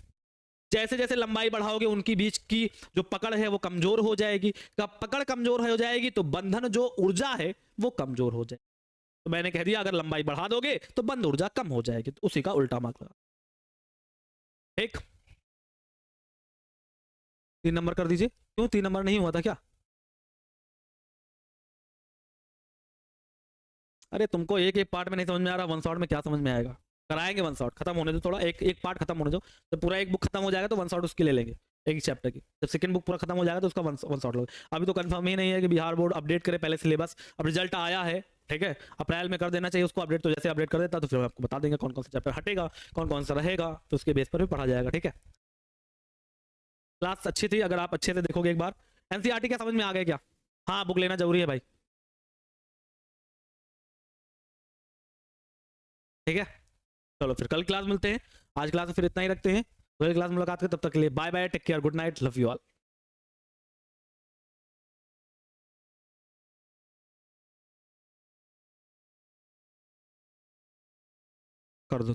[SPEAKER 1] जैसे जैसे लंबाई बढ़ाओगे उनकी बीच की जो पकड़ है वो कमजोर हो जाएगी। कब पकड़ कमजोर हो जाएगी तो बंधन जो ऊर्जा है वो कमजोर हो जाएगी। तो मैंने कह दिया अगर लंबाई बढ़ा दोगे तो बंध ऊर्जा कम हो जाएगी, तो उसी का उल्टा मार्क लगा। ठीक, 3 नंबर कर दीजिए। क्यों 3 नंबर नहीं हुआ था क्या? अरे तुमको एक एक पार्ट में नहीं समझ में आ रहा, वन शॉट में क्या समझ में आएगा? कराएंगे वन शॉट, खत्म होने दो थोड़ा, एक एक पार्ट खत्म होने दो। तो पूरा एक बुक खत्म हो जाएगा तो वन शॉट उसकी ले लेंगे, एक ही चैप्टर की। जब सेकंड बुक पूरा खत्म हो जाएगा तो उसका वन शॉट लोगे। अभी तो कंफर्म ही नहीं है कि बिहार बोर्ड अपडेट करे पहले सिलेबस। अब रिजल्ट आया है, ठीक है, अप्रैल में कर देना चाहिए उसको अपडेट। तो जैसे अपडेट कर देता तो फिर आपको बता देंगे कौन कौन सा चैप्टर हटेगा, कौन कौन सा रहेगा, तो उसके बेस पर भी पढ़ा जाएगा। ठीक है, क्लास अच्छी थी, अगर आप अच्छे से देखोगे एक बार। एनसीईआरटी क्या समझ में आ गया क्या? हाँ, बुक लेना जरूरी है भाई। ठीक है, चलो फिर कल क्लास मिलते हैं। आज क्लास में फिर इतना ही रखते हैं, अगली क्लास में मुलाकात करें, तब तक के लिए bye bye, take care, good night, love you all. कर दो।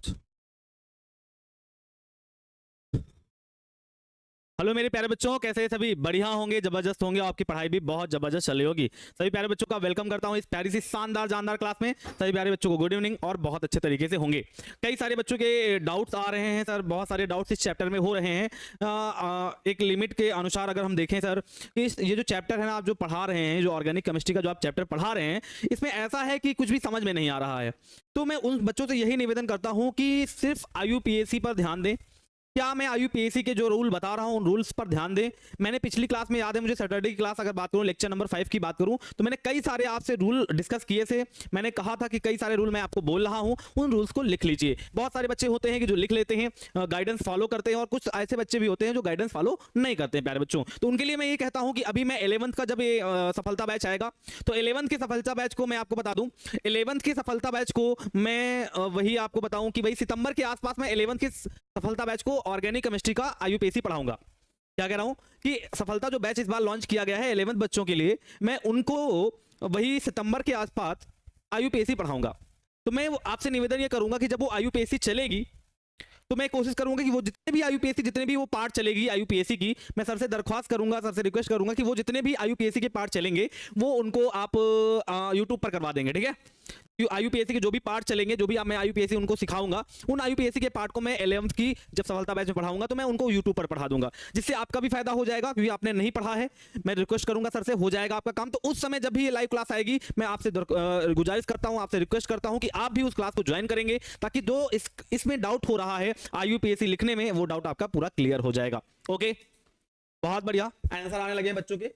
[SPEAKER 1] हेलो मेरे प्यारे बच्चों, कैसे हैं सभी? बढ़िया होंगे, जबरदस्त होंगे, आपकी पढ़ाई भी बहुत जबरदस्त चली होगी। सभी प्यारे बच्चों का वेलकम करता हूं इस प्यारी सी शानदार जानदार क्लास में। सभी प्यारे बच्चों को गुड इवनिंग और बहुत अच्छे तरीके से होंगे। कई सारे बच्चों के डाउट्स आ रहे हैं सर, बहुत सारे डाउट्स इस चैप्टर में हो रहे हैं। एक लिमिट के अनुसार अगर हम देखें सर कि ये जो चैप्टर है ना आप जो पढ़ा रहे हैं, जो ऑर्गेनिक केमिस्ट्री का जो आप चैप्टर पढ़ा रहे हैं, इसमें ऐसा है कि कुछ भी समझ में नहीं आ रहा है। तो मैं उन बच्चों से यही निवेदन करता हूँ कि सिर्फ IUPAC पर ध्यान दें। क्या मैं IUPAC के जो रूल बता रहा हूं उन रूल्स पर ध्यान दें। मैंने पिछली क्लास में, याद है मुझे, सैटरडे की क्लास अगर बात करूं, लेक्चर नंबर 5 की बात करूं, तो मैंने कई सारे आपसे रूल डिस्कस किए थे। मैंने कहा था कि कई सारे रूल मैं आपको बोल रहा हूं, उन रूल्स को लिख लीजिए। बहुत सारे बच्चे होते हैं कि जो लिख लेते हैं, गाइडेंस फॉलो करते हैं, और कुछ ऐसे बच्चे भी होते हैं जो गाइडेंस फॉलो नहीं करते हैं प्यारे बच्चों। तो उनके लिए मैं ये कहता हूं कि अभी मैं 11th का जब ये सफलता बैच आएगा, तो 11th के सफलता बैच को मैं आपको बता दूं, 11th के सफलता बैच को मैं वही आपको बताऊं कि भाई सितंबर के आसपास मैं 11th के सफलता बैच को ऑर्गेनिक केमिस्ट्री का IUPAC पढ़ाऊंगा। क्या कह रहा हूं कि सफलता जो बैच इस बार लॉन्च किया गया है 11th बच्चों के लिए, मैं उनको वही सितंबर के आसपास IUPAC पढ़ाऊंगा। तो मैं आपसे निवेदन ये करूंगा कि जब वो IUPAC चलेगी तो मैं कोशिश करूंगा कि वो जितने भी IUPAC, जितने भी वो पार्ट चलेगी IUPAC की, मैं सर से दरख्वास्त करूंगा, सर से रिक्वेस्ट करूंगा कि वो जितने भी IUPAC के पार्ट चलेंगे वो उनको आप यूट्यूब पर करवा देंगे। ठीक है, IUPAC के जो भी पार्ट चलेंगे, जो भी मैं IUPAC उनको सिखाऊंगा, उन IUPAC के पार्ट को मैं 11th की जब सफलता बैच में पढ़ाऊंगा तो मैं उनको यूट्यूब पर पढ़ा दूंगा, जिससे आपका भी फायदा हो जाएगा, क्योंकि आपने नहीं पढ़ा है। मैं रिक्वेस्ट करूंगा सर से, हो जाएगा आपका काम। तो उस समय जब भी ये लाइव क्लास आएगी, मैं आपसे गुजारिश करता हूं, आपसे रिक्वेस्ट करता हूं कि आप भी उस क्लास को ज्वाइन करेंगे, ताकि जो इसमें डाउट हो रहा है IUPAC लिखने में, वो डाउट आपका पूरा क्लियर हो जाएगा। ओके, बहुत बढ़िया, आंसर आने लगे बच्चों के।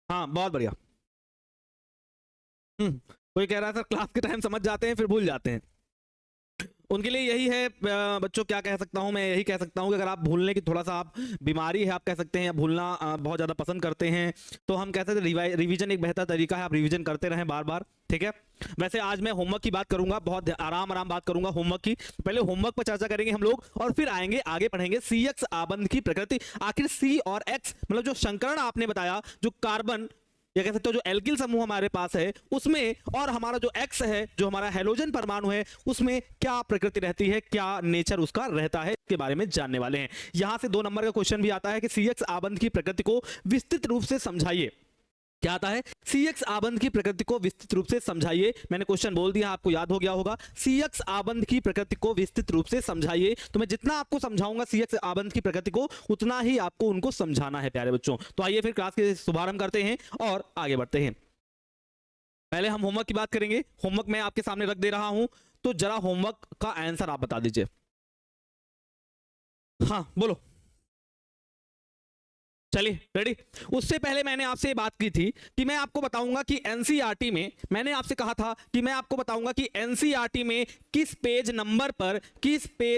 [SPEAKER 1] हाँ, बहुत बढ़िया। कोई कह रहा है सर क्लास के टाइम समझ जाते हैं फिर भूल जाते हैं। उनके लिए यही है बच्चों, क्या कह सकता हूं मैं, यही कह सकता हूं कि अगर आप भूलने की थोड़ा सा आप बीमारी है आप कह सकते हैं, या भूलना बहुत ज़्यादा पसंद करते हैं, तो हम कहते हैं रिवीजन एक बेहतर तरीका है। आप रिवीजन करते रहें बार बार। ठीक है, वैसे आज मैं होमवर्क की बात करूंगा, बहुत आराम आराम बात करूंगा होमवर्क की। पहले होमवर्क पर चर्चा करेंगे हम लोग, और फिर आएंगे आगे पढ़ेंगे CX आबंध की प्रकृति। आखिर C और X मतलब जो संकरण आपने बताया, जो कार्बन या कह सकते हो जो एल्किल समूह हमारे पास है उसमें, और हमारा जो X है, जो हमारा हेलोजन परमाणु है, उसमें क्या प्रकृति रहती है, क्या नेचर उसका रहता है, इसके बारे में जानने वाले हैं। यहां से 2 नंबर का क्वेश्चन भी आता है कि CX आबंध की प्रकृति को विस्तृत रूप से समझाइए। क्या आता है? CX आबंध की प्रकृति को विस्तृत रूप से समझाइए। मैंने क्वेश्चन बोल दिया, आपको याद हो गया होगा। CX आबंध की प्रकृति को विस्तृत रूप से समझाइए। तो मैं जितना आपको समझाऊंगा CX आबंध की प्रकृति को, उतना ही आपको उनको समझाना है प्यारे बच्चों। तो आइए फिर क्लास के शुभारंभ करते हैं और आगे बढ़ते हैं। पहले हम होमवर्क की बात करेंगे। होमवर्क मैं आपके सामने रख दे रहा हूं, तो जरा होमवर्क का आंसर आप बता दीजिए। हाँ बोलो। चलिए रेडी। उससे पहले मैंने आपसे बात की थी कि मैं आपको बताऊंगा कि एनसीईआरटी में, मैंने आपसे कहा था कि मैं आपको बताऊंगा कि एनसीईआरटी में किस पेज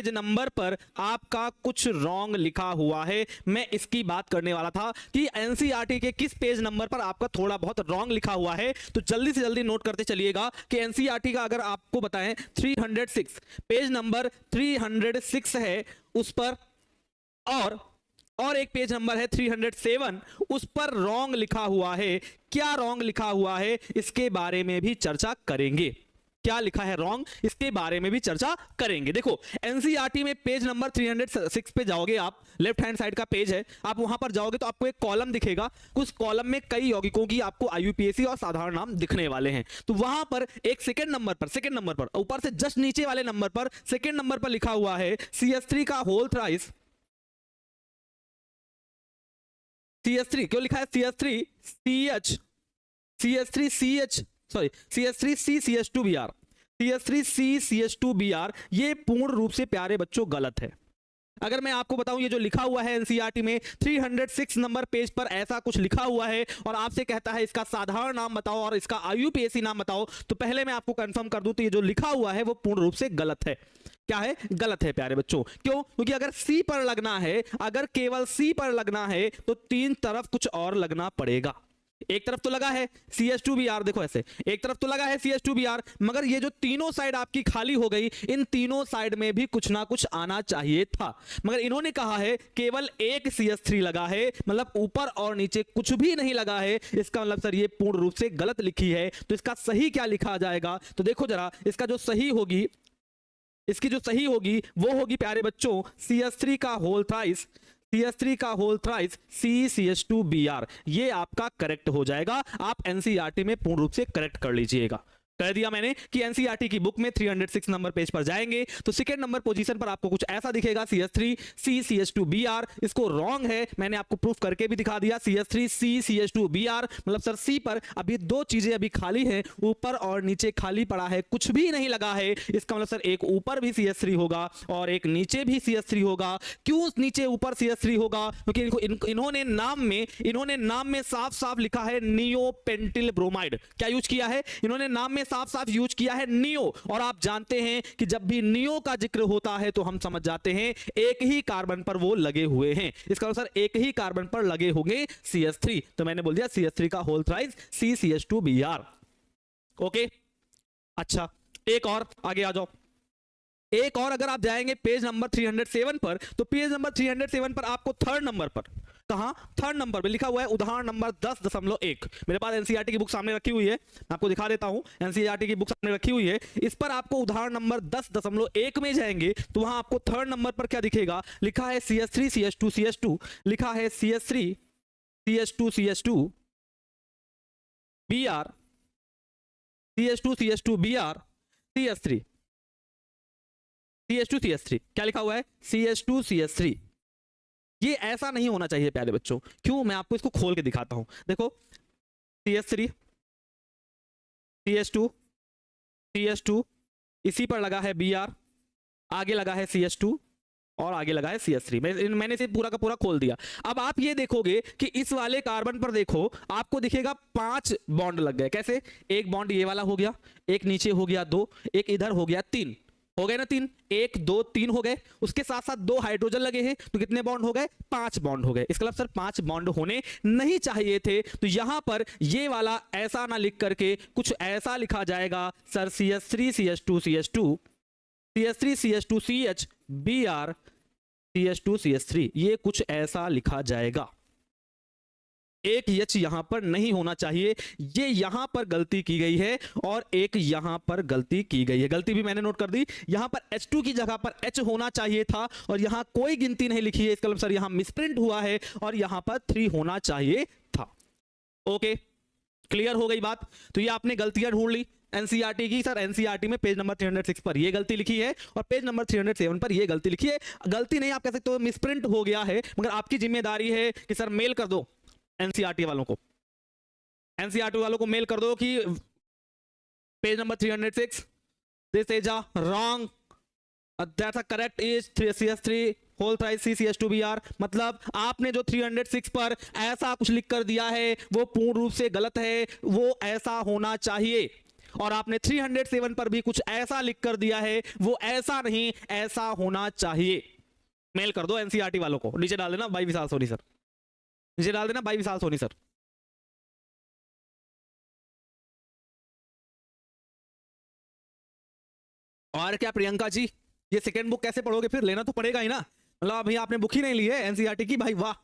[SPEAKER 1] नंबर पर आपका कुछ रॉन्ग लिखा हुआ है। मैं इसकी बात करने वाला था कि एनसीईआरटी के किस पेज नंबर पर आपका थोड़ा बहुत रॉन्ग लिखा हुआ है। तो जल्दी से जल्दी नोट करते चलिएगा कि एनसीईआरटी का अगर आपको बताएं 306 पेज नंबर 306 है उस पर, और एक पेज नंबर है 307 उस पर रॉन्ग लिखा हुआ है। क्या रॉन्ग लिखा हुआ है इसके बारे में भी चर्चा करेंगे। क्या लिखा है रॉन्ग इसके बारे में भी चर्चा करेंगे। देखो एनसीईआरटी में पेज नंबर 306 पे जाओगे आप, लेफ्ट हैंड साइड का पेज है, आप वहां पर जाओगे तो आपको एक कॉलम दिखेगा। उस कॉलम में कई यौगिकों की आपको आईयूपीएसी और साधारण नाम दिखने वाले हैं। तो वहां पर एक सेकंड नंबर पर ऊपर से जस्ट नीचे वाले नंबर पर सेकंड नंबर पर लिखा हुआ है CS3 का होल थ्राइस। CS3 क्यों लिखा है CS3CCH2Br, CS3CCH2Br ये पूर्ण रूप से प्यारे बच्चों गलत है। अगर मैं आपको बताऊं ये जो लिखा हुआ है एनसीईआरटी में 306 नंबर पेज पर ऐसा कुछ लिखा हुआ है और आपसे कहता है इसका साधारण नाम बताओ और इसका आईयूपीएसी नाम बताओ, तो पहले मैं आपको कंफर्म कर दूं तो ये जो लिखा हुआ है वो पूर्ण रूप से गलत है। क्या है? गलत है प्यारे बच्चों। क्यों? क्योंकि अगर सी पर लगना है, अगर केवल सी पर लगना है तो तीन तरफ कुछ और लगना पड़ेगा। एक तरफ तो लगा है CH2Br, देखो ऐसे एक तरफ तो लगा है CH2Br, मगर ये जो तीनों साइड आपकी खाली हो गई, इन तीनों साइड में भी कुछ ना कुछ आना चाहिए था। मगर इन्होंने कहा है केवल एक CH3 लगा है, मतलब ऊपर और नीचे कुछ भी नहीं लगा है। इसका मतलब सर ये पूर्ण रूप से गलत लिखी है। तो इसका सही क्या लिखा जाएगा? तो देखो जरा, इसका जो सही होगी, इसकी जो सही होगी वो होगी प्यारे बच्चों CS3 का होल थ्राइस, CS3 का होल थ्राइस CCH2Br। ये आपका करेक्ट हो जाएगा। आप एनसीईआरटी में पूर्ण रूप से करेक्ट कर लीजिएगा। कह दिया मैंने कि एनसीईआरटी की बुक में 306 नंबर पेज पर जाएंगे तो सेकंड नंबर पोजीशन पर आपको कुछ ऐसा दिखेगा CS3CCH2Br। इसको रॉन्ग है, मैंने आपको प्रूफ करके भी दिखा दिया। CS3CCH2Br मतलब सर सी पर अभी दो चीजें अभी खाली हैं, ऊपर और नीचे खाली पड़ा है, कुछ भी नहीं लगा है। इसका मतलब सर एक ऊपर भी CS3 होगा और एक नीचे भी CS3 होगा। क्यों नीचे ऊपर CS3 होगा? क्योंकि इन्होंने नाम में साफ साफ लिखा है नियोपेंटिल ब्रोमाइड। क्या यूज किया है इन्होंने? नाम में साफ साफ यूज किया है नियो। और आप जानते हैं कि जब भी नियो का जिक्र होता है तो हम समझ जाते हैं एक ही कार्बन पर वो लगे हुए हैं। इसका मतलब सर एक ही कार्बन पर लगे होंगे CH3। तो मैंने बोल दिया CS3 का होल थ्राइस CCH2Br। ओके, अच्छा एक और आगे आ जाओ। एक और अगर आप जाएंगे पेज नंबर 307 पर, तो पेज नंबर 307 पर आपको थर्ड नंबर पर, कहां? थर्ड नंबर पे लिखा हुआ है उदाहरण नंबर 10.1। मेरे पास एनसीईआरटी की बुक सामने रखी हुई है, आपको दिखा देता हूं। एनसीईआरटी की बुक सामने रखी हुई है, इस पर आपको उदाहरण नंबर 10.1 में जाएंगे तो वहां आपको थर्ड नंबर पर क्या दिखेगा? लिखा है CS3 CH2 CH2, लिखा है CS3 CH2 CH2 Br, CH2 CH2 Br CH3 CH2 CH3। क्या लिखा हुआ है? CH2 CH3। ये ऐसा नहीं होना चाहिए प्यारे बच्चों। क्यों? मैं आपको इसको खोल के दिखाता हूं। देखो CH3 CH2 CH2, इसी पर लगा है Br, आगे लगा है CH2 और आगे लगा है CS3। मैंने इसे पूरा का पूरा खोल दिया। अब आप ये देखोगे कि इस वाले कार्बन पर देखो आपको दिखेगा 5 बॉन्ड लग गए। कैसे? एक बॉन्ड ये वाला हो गया, एक नीचे हो गया 2, एक इधर हो गया 3, हो गए ना 3, 1 2 3 हो गए। उसके साथ साथ 2 हाइड्रोजन लगे हैं तो कितने बॉन्ड हो गए? 5 बॉन्ड हो गए। इसका मतलब सर 5 बॉन्ड होने नहीं चाहिए थे। तो यहां पर ये वाला ऐसा ना लिख करके कुछ ऐसा लिखा जाएगा sir CH3 CH2 CH2 CH3 CH2 CH Br CH2 CH3, ये कुछ ऐसा लिखा जाएगा। एक H यहां पर नहीं होना चाहिए, ये यहां पर गलती की गई है और एक यहां पर गलती की गई है। गलती भी मैंने नोट कर दी। यहां पर H2 की जगह पर H होना चाहिए था और यहां कोई गिनती नहीं लिखी है। इसका मतलब सर यहां मिसप्रिंट हुआ है और यहां पर 3 होना चाहिए था। ओके, क्लियर हो गई बात? तो ये आपने गलतियां ढूंढ ली एनसीईआरटी की। सर एनसीईआरटी में पेज नंबर 306 पर ये गलती लिखी है और पेज नंबर 307 पर ये गलती लिखी है। गलती नहीं आप कह सकते हो, मिसप्रिंट हो गया है, मगर आपकी जिम्मेदारी है कि सर मेल कर दो एनसीईआरटी वालों को। एनसीईआरटी वालों को मेल कर दो कि page number 306 this is a wrong, that's a correct is CS3 whole thrice CCH2Br, मतलब आपने जो 306 पर ऐसा कुछ लिख कर दिया है वो पूर्ण रूप से गलत है, वो ऐसा होना चाहिए। और आपने 307 पर भी कुछ ऐसा लिख कर दिया है वो ऐसा नहीं, ऐसा होना चाहिए। मेल कर दो एनसीईआरटी वालों को, नीचे डाल देना भाई विशाल सोनी सर, नीचे डाल देना भाई विशाल सोनी सर। और क्या प्रियंका जी, ये सेकंड बुक कैसे पढ़ोगे? फिर लेना तो पड़ेगा ही ना, मतलब अभी आपने बुक ही नहीं ली है एनसीईआरटी की, भाई वाह।